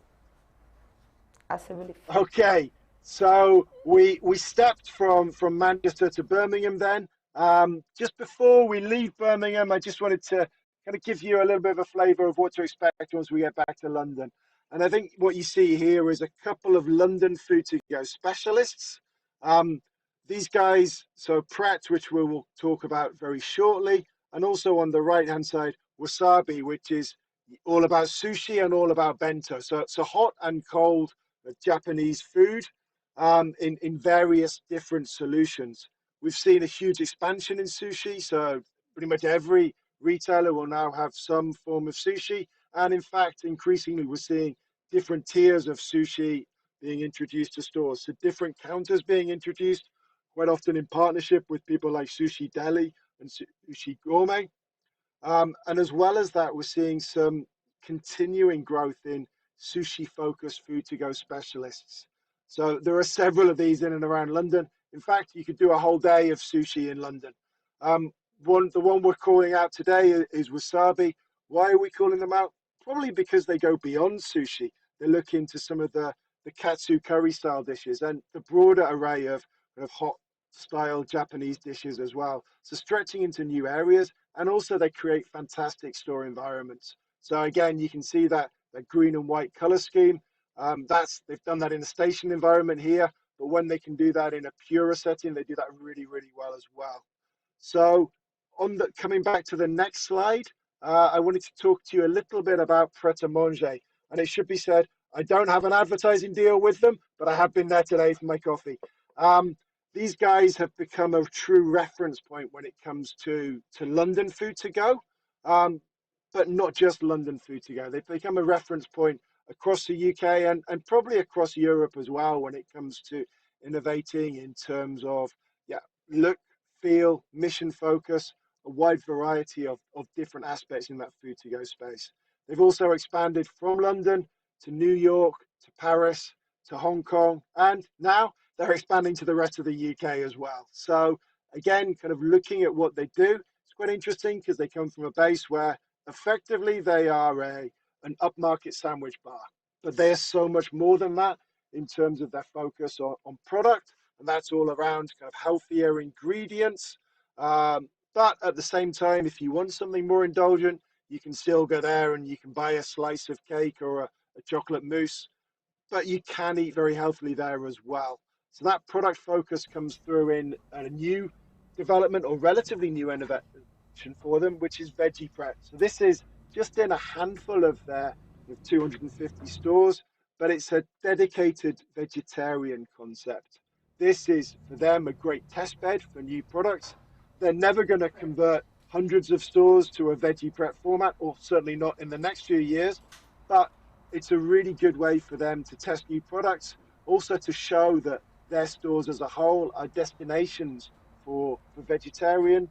A: As I believe.
B: Okay. So we stepped from Manchester to Birmingham then. Just before we leave Birmingham, I just wanted to kind of give you a little bit of a flavor of what to expect once we get back to London. And I think what you see here is a couple of London food to go specialists. These guys, so Pret, which we will talk about very shortly, and also on the right-hand side, Wasabi, which is all about sushi and all about bento. So it's a hot and cold Japanese food in various different solutions. We've seen a huge expansion in sushi, so pretty much every retailer will now have some form of sushi. And in fact, increasingly, we're seeing different tiers of sushi being introduced to stores. So different counters being introduced, quite often in partnership with people like Sushi Deli and Sushi Gourmet. And as well as that, we're seeing some continuing growth in sushi-focused food-to-go specialists. So there are several of these in and around London. In fact, you could do a whole day of sushi in London. The one we're calling out today is Wasabi. Why are we calling them out? Probably because they go beyond sushi. They look into some of the katsu curry style dishes and the broader array of hot style Japanese dishes as well. So stretching into new areas, and also they create fantastic store environments. So again, you can see that green and white color scheme. They've done that in a station environment here, but when they can do that in a purer setting, they do that really, really well as well. So coming back to the next slide, I wanted to talk to you a little bit about Pret a Manger. And it should be said, I don't have an advertising deal with them, but I have been there today for my coffee. These guys have become a true reference point when it comes to London food to go, but not just London food to go. They've become a reference point across the UK and probably across Europe as well when it comes to innovating in terms of look, feel, mission focus, a wide variety of different aspects in that food to go space. They've also expanded from London to New York, to Paris, to Hong Kong, and now they're expanding to the rest of the UK as well. So again, kind of looking at what they do, it's quite interesting because they come from a base where effectively they are an upmarket sandwich bar, but they're so much more than that in terms of their focus on product, and that's all around kind of healthier ingredients. But at the same time, if you want something more indulgent, you can still go there and you can buy a slice of cake or a chocolate mousse, but you can eat very healthily there as well. So that product focus comes through in a new development or relatively new innovation for them, which is Veggie Pret. So this is just in a handful of their 250 stores, but it's a dedicated vegetarian concept. This is, for them, a great test bed for new products. They're never going to convert hundreds of stores to a Veggie Pret format, or certainly not in the next few years. but it's a really good way for them to test new products, also to show that their stores as a whole are destinations for vegetarian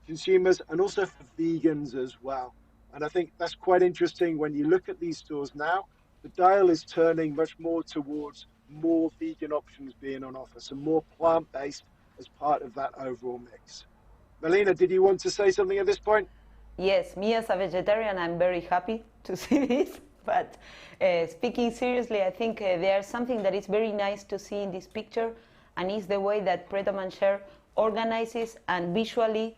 B: consumers and also for vegans as well. And I think that's quite interesting when you look at these stores now. The dial is turning much more towards more vegan options being on offer, so more plant based as part of that overall mix. Melina, did you want to say something at this point?
A: Yes, me as a vegetarian, I'm very happy to see this. But speaking seriously, I think there's something that is very nice to see in this picture, and is the way that Pret a Manger organizes and visually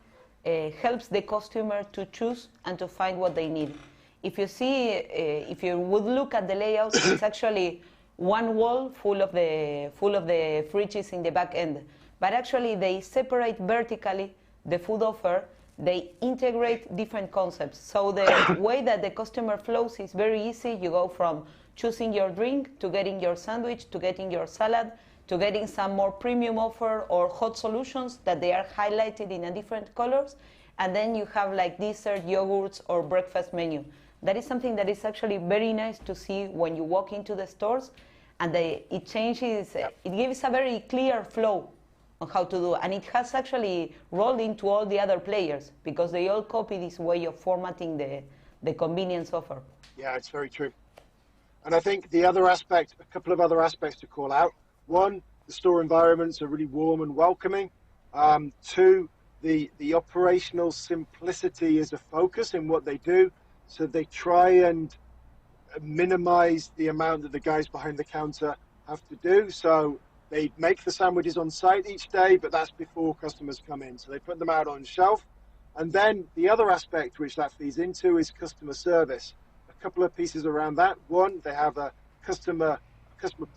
A: helps the customer to choose and to find what they need. If you see, if you would look at the layout, it's actually one wall full of the fridges in the back end. But actually, they separate vertically the food offer. They integrate different concepts. So the way that the customer flows is very easy. You go from choosing your drink to getting your sandwich to getting your salad to getting some more premium offer or hot solutions that they are highlighted in a different colors. And then you have like dessert, yogurts, or breakfast menu. That is something that is actually very nice to see when you walk into the stores, and it changes, it gives a very clear flow on how to do, and it has actually rolled into all the other players because they all copy this way of formatting the convenience offer.
B: Yeah, it's very true. And I think the other aspect, a couple of other aspects to call out. One, the store environments are really warm and welcoming. Two, the operational simplicity is a focus in what they do. So they try and minimize the amount that the guys behind the counter have to do. So they make the sandwiches on site each day, but that's before customers come in. So they put them out on shelf. And then the other aspect which that feeds into is customer service. A couple of pieces around that. One, they have a customer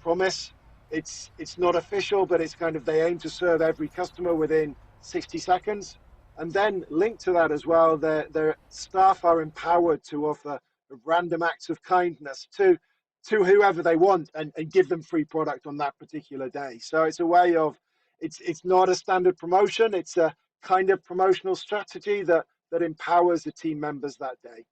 B: promise. It's not official, but it's kind of, they aim to serve every customer within 60 seconds. And then linked to that as well, their staff are empowered to offer random acts of kindness to whoever they want and give them free product on that particular day. So it's a way of, it's not a standard promotion, it's a kind of promotional strategy that empowers the team members that day.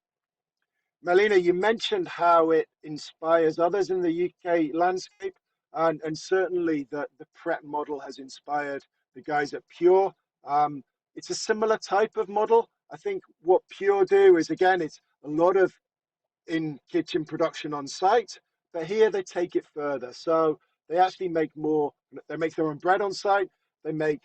B: Melina, you mentioned how it inspires others in the UK landscape, and certainly the Pret model has inspired the guys at Pure. It's a similar type of model. I think what Pure do is, again, it's a lot of in kitchen production on site, but here they take it further. So they actually make more, they make their own bread on site, they make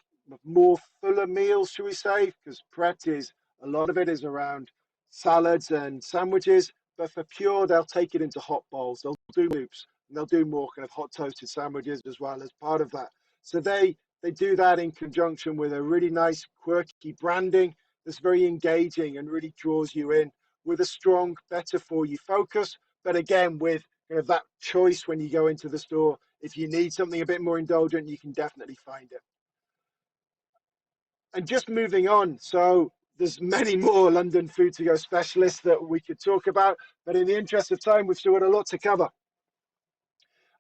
B: more fuller meals, should we say, because Pret is, a lot of it is around salads and sandwiches, but for Pure, they'll take it into hot bowls, they'll do loops, and they'll do more kind of hot toasted sandwiches as well as part of that. So they do that in conjunction with a really nice quirky branding that's very engaging and really draws you in, with a strong better for you focus, but again with kind of that choice when you go into the store. If you need something a bit more indulgent, you can definitely find it. And just moving on, so there's many more London food to go specialists that we could talk about, but in the interest of time, we've still got a lot to cover.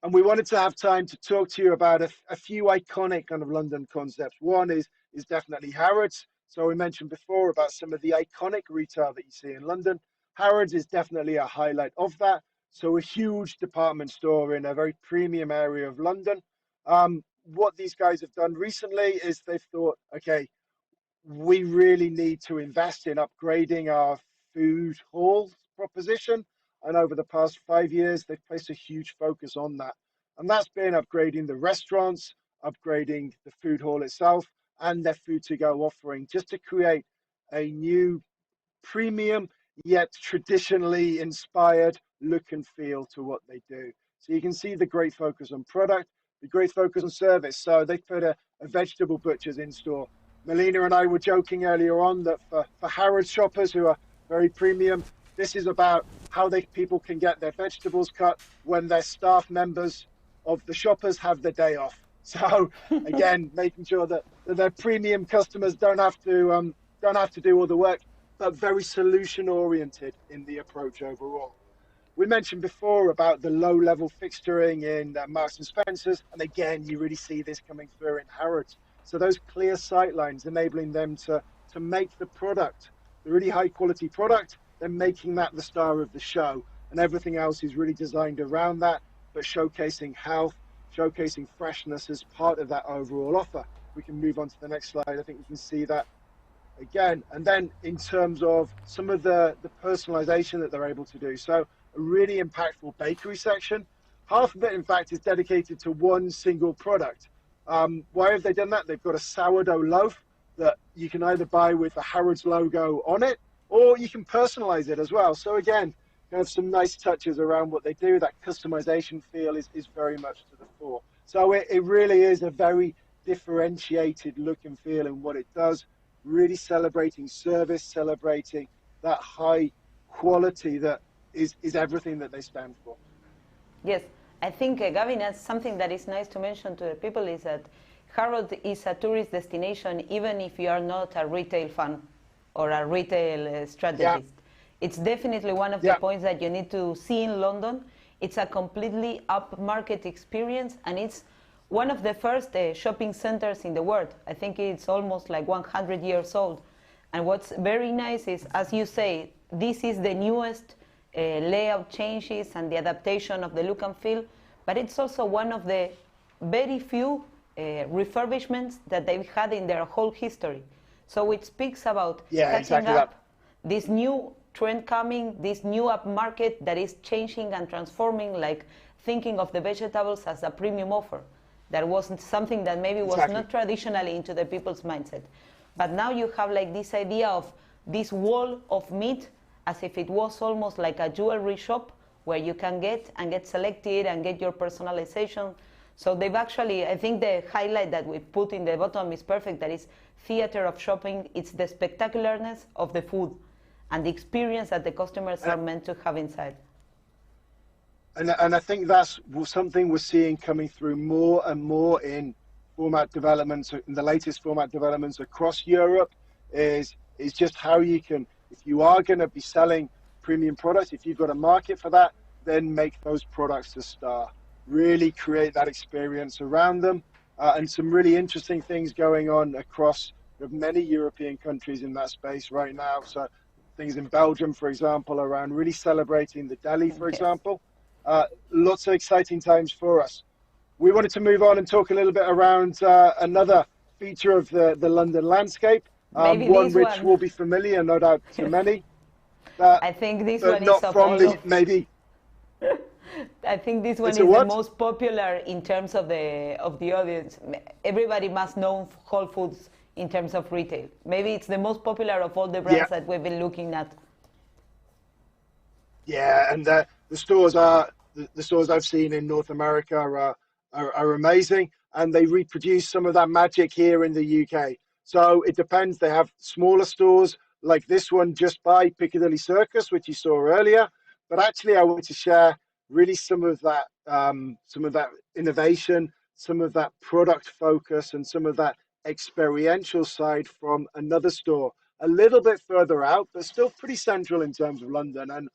B: And we wanted to have time to talk to you about a few iconic kind of London concepts. One is definitely Harrods. So we mentioned before about some of the iconic retail that you see in London. Harrods is definitely a highlight of that. So a huge department store in a very premium area of London. What these guys have done recently is they've thought, okay, we really need to invest in upgrading our food hall proposition. And over the past 5 years, they've placed a huge focus on that. And that's been upgrading the restaurants, upgrading the food hall itself, and their food to go offering, just to create a new premium yet traditionally inspired look and feel to what they do. So you can see the great focus on product, the great focus on service. So they put a vegetable butcher's in store. Melina and I were joking earlier on that for Harrods shoppers who are very premium, this is about how people can get their vegetables cut when their staff members of the shoppers have the day off. So again, making sure that their premium customers don't have to do all the work, but very solution oriented in the approach overall. We mentioned before about the low level fixturing in Marks and Spencer's, and again, you really see this coming through in Harrods. So those clear sight lines enabling them to make the product, the really high quality product, then making that the star of the show. and everything else is really designed around that, but showcasing health, showcasing freshness as part of that overall offer. We can move on to the next slide. I think we can see that again. And then in terms of some of the personalization that they're able to do. So a really impactful bakery section. Half of it, in fact, is dedicated to one single product. Why have they done that? They've got a sourdough loaf that you can either buy with the Harrods logo on it, or you can personalize it as well. So again, kind of some nice touches around what they do. That customization feel is very much to the fore. So it really is a very differentiated look and feel in what it does, really celebrating service, celebrating that high quality that is everything that they stand for.
A: Yes, I think, Gavin, that's something that is nice to mention to the people is that Harrods is a tourist destination, even if you are not a retail fan or a retail strategist. Yeah. It's definitely one of the points that you need to see in London. It's a completely upmarket experience, and it's one of the first shopping centers in the world. I think it's almost like 100 years old. And what's very nice is, as you say, this is the newest layout changes and the adaptation of the look and feel, but it's also one of the very few refurbishments that they've had in their whole history. So it speaks about catching up this new trend coming, this new upmarket that is changing and transforming, like thinking of the vegetables as a premium offer. That wasn't something that maybe was not traditionally into the people's mindset. But now you have like this idea of this wall of meat as if it was almost like a jewelry shop where you can get selected and get your personalization. So they've actually, I think the highlight that we put in the bottom is perfect. That is theater of shopping. It's the spectacularness of the food and the experience that the customers are meant to have inside.
B: And I think that's something we're seeing coming through more and more in format developments, in the latest format developments across Europe, is just how you can, if you are going to be selling premium products, if you've got a market for that, then make those products a star. Really create that experience around them, and some really interesting things going on across many European countries in that space right now. So things in Belgium, for example, around really celebrating the deli, for example. Lots of exciting times for us. We wanted to move on and talk a little bit around another feature of the London landscape, one which will be familiar, no doubt, to many.
A: I think this one
B: not
A: is
B: from the maybe.
A: I think this one is the most popular in terms of the audience. Everybody must know Whole Foods in terms of retail. Maybe it's the most popular of all the brands that we've been looking at.
B: Yeah, and the stores I've seen in North America are amazing, and they reproduce some of that magic here in the UK. So it depends. They have smaller stores like this one just by Piccadilly Circus, which you saw earlier. But actually, I want to share really some of that innovation, some of that product focus, and some of that experiential side from another store a little bit further out, but still pretty central in terms of London. And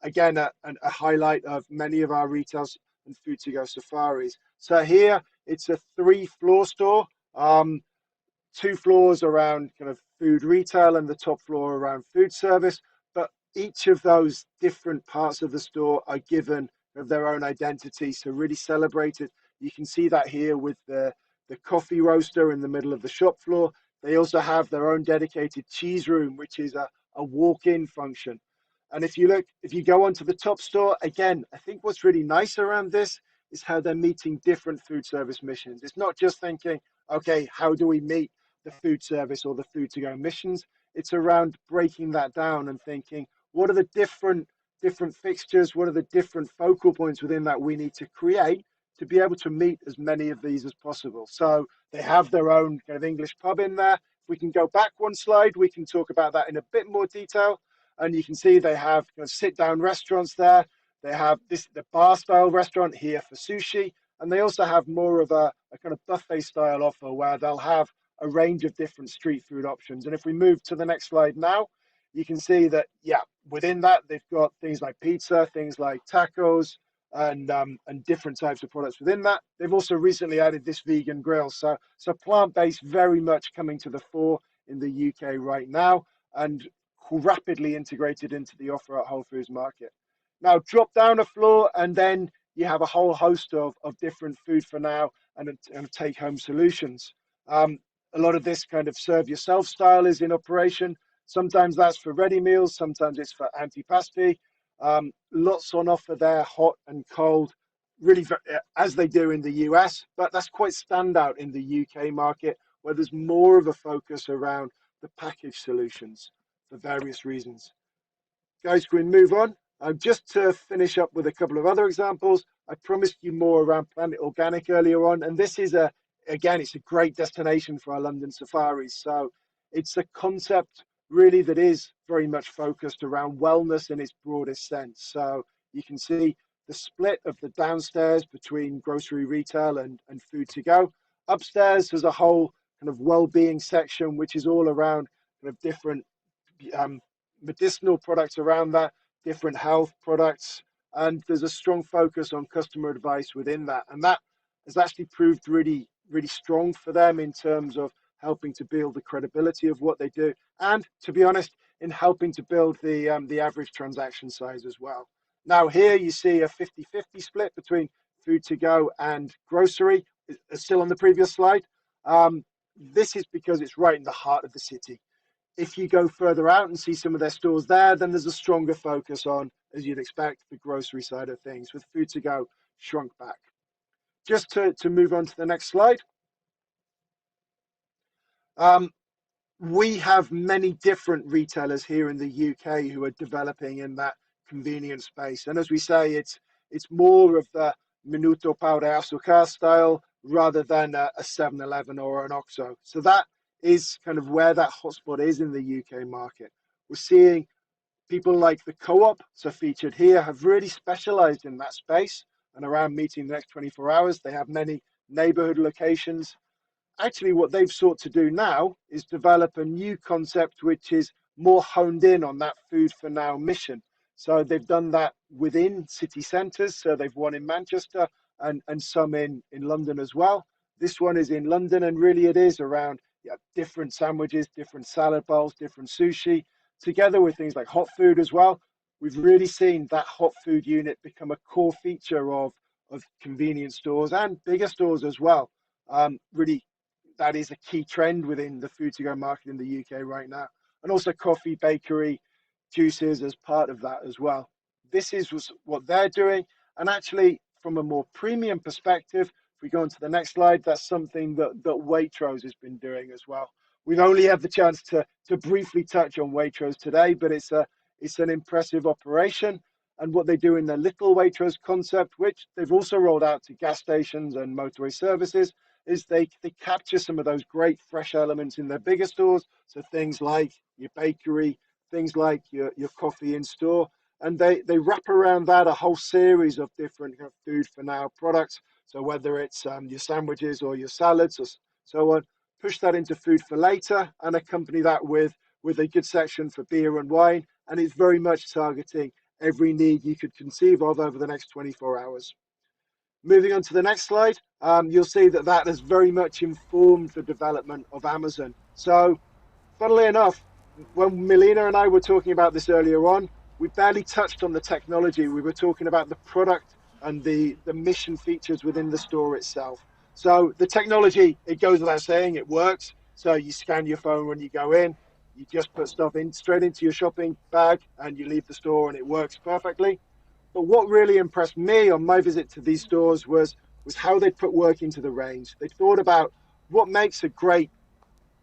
B: again, a highlight of many of our retail and food to go safaris. So here it's a 3-floor store, 2 floors around kind of food retail and the top floor around food service. But each of those different parts of the store are given their own identity, so really celebrated. You can see that here with the coffee roaster in the middle of the shop floor. They also have their own dedicated cheese room, which is a walk-in function. And if you go onto the top store, again, I think what's really nice around this is how they're meeting different food service missions. It's not just thinking, okay, how do we meet the food service or the food to go missions? It's around breaking that down and thinking, what are the different fixtures? What are the different focal points within that we need to create to be able to meet as many of these as possible? So they have their own kind of English pub in there. If we can go back one slide, we can talk about that in a bit more detail. And you can see they have kind of sit-down restaurants there. They have the bar-style restaurant here for sushi. And they also have more of a kind of buffet-style offer where they'll have a range of different street food options. And if we move to the next slide now, you can see that, within that, they've got things like pizza, things like tacos, and different types of products within that. They've also recently added this vegan grill. So plant-based very much coming to the fore in the UK right now, and rapidly integrated into the offer at Whole Foods Market. Now drop down a floor and then you have a whole host of different food for now and take-home solutions. Um, a lot of this kind of serve yourself style is in operation. Sometimes that's for ready meals, sometimes it's for antipasti. Lots on offer there, hot and cold, really as they do in the US, but that's quite standout in the UK market where there's more of a focus around the package solutions for various reasons. Guys, can we move on? Just to finish up with a couple of other examples, I promised you more around Planet Organic earlier on, and this is again, it's a great destination for our London safaris. So it's a concept really that is very much focused around wellness in its broadest sense. So you can see the split of the downstairs between grocery retail and food to go. Upstairs, there's a whole kind of well-being section, which is all around kind of different um, medicinal products around that, different health products, and there's a strong focus on customer advice within that. And that has actually proved really, really strong for them in terms of helping to build the credibility of what they do. And to be honest, in helping to build the average transaction size as well. Now here you see a 50-50 split between food to go and grocery. It's still on the previous slide. This is because it's right in the heart of the city. If you go further out and see some of their stores there, then there's a stronger focus on, as you'd expect, the grocery side of things, with food to go shrunk back. Just to move on to the next slide. We have many different retailers here in the UK who are developing in that convenience space. And as we say, it's more of the Minuto Pau de Azúcar style rather than a 7-Eleven or an OXXO. So that is kind of where that hotspot is in the UK market. We're seeing people like the Co-op, so featured here, have really specialized in that space and around meeting the next 24 hours. They have many neighborhood locations. Actually, what they've sought to do now is develop a new concept which is more honed in on that food for now mission. So they've done that within city centres. So they've one in Manchester and some in London as well. This one is in London, and really it is around different sandwiches, different salad bowls, different sushi, together with things like hot food as well. We've really seen that hot food unit become a core feature of convenience stores and bigger stores as well. Really, that is a key trend within the food to go market in the UK right now. And also coffee, bakery, juices as part of that as well. This is what they're doing. And actually, from a more premium perspective, if we go on to the next slide, that's something that Waitrose has been doing as well. We've only had the chance to briefly touch on Waitrose today, but it's an impressive operation. And what they do in their little Waitrose concept, which they've also rolled out to gas stations and motorway services, is they capture some of those great fresh elements in their bigger stores. So things like your bakery, things like your coffee in store, and they wrap around that a whole series of different kind of food for now products. So whether it's your sandwiches or your salads or so on, push that into food for later and accompany that with a good section for beer and wine. And it's very much targeting every need you could conceive of over the next 24 hours. Moving on to the next slide, you'll see that has very much informed the development of Amazon. So, funnily enough, when Melina and I were talking about this earlier on, we barely touched on the technology. We were talking about the product and the mission features within the store itself. So the technology, it goes without saying, it works. So you scan your phone when you go in, you just put stuff in straight into your shopping bag and you leave the store and it works perfectly. But what really impressed me on my visit to these stores was how they put work into the range. They thought about what makes a great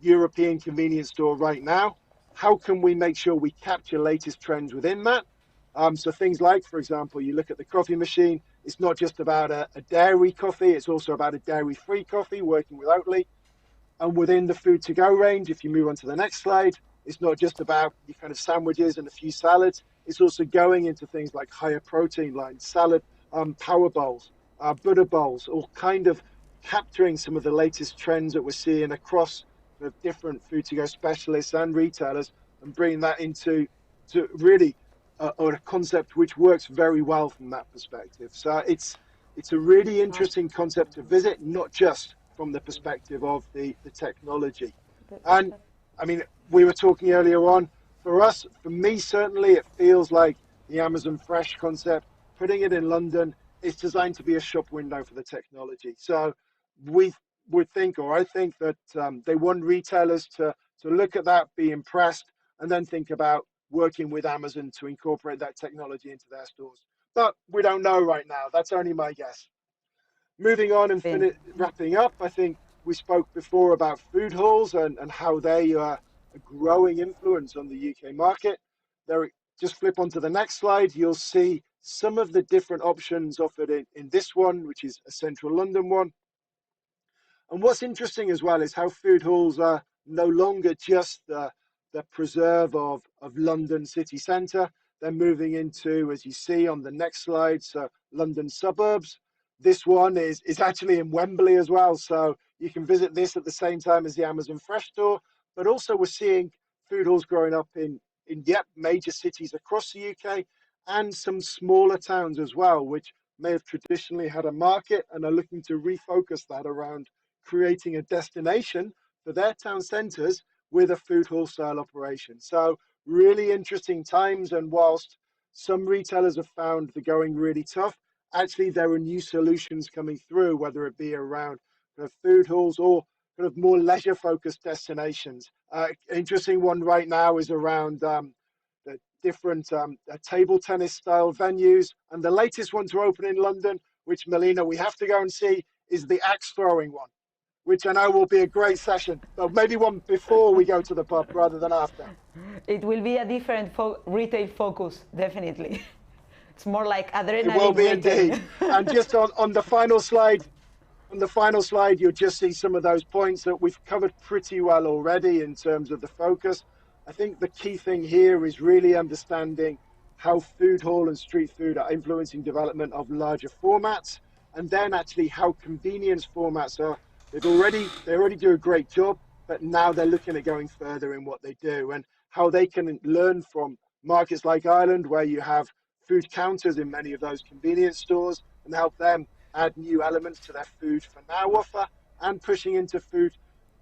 B: European convenience store right now. How can we make sure we capture latest trends within that? So things like, for example, you look at the coffee machine, it's not just about a dairy coffee, it's also about a dairy-free coffee working with Oatly. And within the food to go range, if you move on to the next slide, it's not just about your kind of sandwiches and a few salads. It's also going into things like higher protein lines, salad, power bowls, butter bowls, all kind of capturing some of the latest trends that we're seeing across the different food to go specialists and retailers and bringing that into really a concept which works very well from that perspective. So it's a really interesting concept to visit, not just from the perspective of the technology. And I mean, we were talking earlier on, for me, certainly it feels like the Amazon Fresh concept, putting it in London. It's designed to be a shop window for the technology. So we would think, or I think that they want retailers to look at that, be impressed, and then think about working with Amazon to incorporate that technology into their stores. But we don't know right now. That's only my guess. Moving on and wrapping up, I think we spoke before about food halls and how they are a growing influence on the UK market. There, just flip onto the next slide. You'll see some of the different options offered in this one, which is a central London one. And what's interesting as well is how food halls are no longer just the preserve of London city centre. They're moving into, as you see on the next slide, so London suburbs. This one is actually in Wembley as well. So you can visit this at the same time as the Amazon Fresh store. But also we're seeing food halls growing up in major cities across the UK and some smaller towns as well, which may have traditionally had a market and are looking to refocus that around creating a destination for their town centres with a food hall style operation. So really interesting times. And whilst some retailers have found the going really tough, actually there are new solutions coming through, whether it be around food halls or kind of more leisure focused destinations. Interesting one right now is around the different table tennis style venues. And the latest one to open in London, which Melina, we have to go and see, is the axe throwing one, which I know will be a great session, but maybe one before we go to the pub rather than after.
A: It will be a different retail focus, definitely. It's more like adrenaline.
B: It will be
A: retail.
B: indeed. And just on the final slide, you'll just see some of those points that we've covered pretty well already in terms of the focus. I think the key thing here is really understanding how food hall and street food are influencing development of larger formats, and then actually how convenience formats are. They already do a great job, but now they're looking at going further in what they do and how they can learn from markets like Ireland, where you have food counters in many of those convenience stores, and help them add new elements to their food for now offer and pushing into food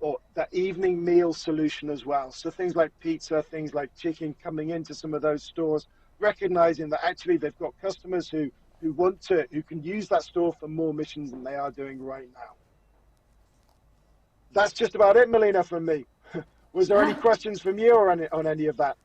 B: or that evening meal solution as well. So things like pizza, things like chicken coming into some of those stores, recognizing that actually they've got customers who can use that store for more missions than they are doing right now. That's just about it, Melina, from me. Was there any questions from you or on any of that?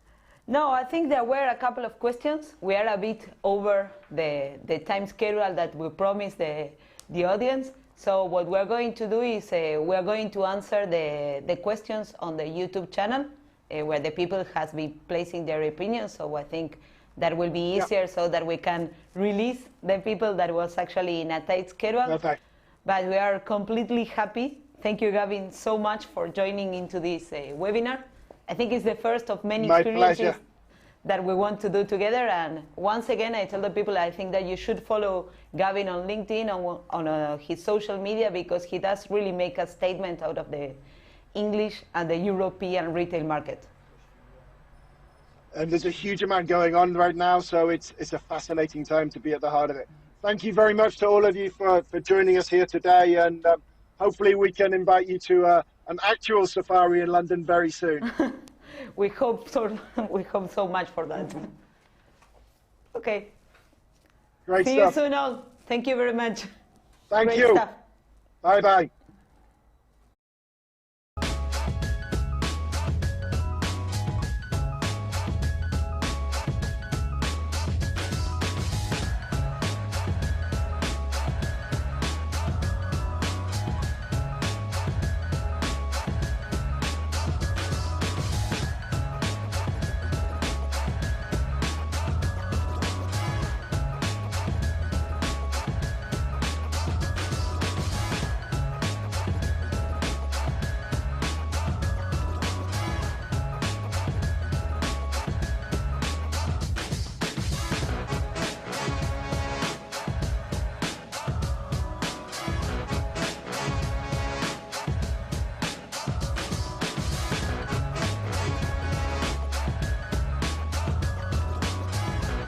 A: No, I think there were a couple of questions. We are a bit over the time schedule that we promised the audience. So what we're going to do is we're going to answer the questions on the YouTube channel where the people has been placing their opinions. So I think that will be easier so that we can release the people that was actually in a tight schedule.
B: Okay.
A: But we are completely happy. Thank you, Gavin, so much for joining into this webinar. I think it's the first of many experiences that we want to do together. And once again, I tell the people, I think that you should follow Gavin on LinkedIn, on his social media, because he does really make a statement out of the English and the European retail market.
B: And there's a huge amount going on right now, so it's a fascinating time to be at the heart of it. Thank you very much to all of you for joining us here today, and hopefully we can invite you to an actual safari in London very soon.
A: We hope so. We hope so much for that. Okay.
B: Great
A: See
B: stuff.
A: you soon all. Thank you very much.
B: Thank
A: Great
B: you.
A: stuff.
B: Bye-bye.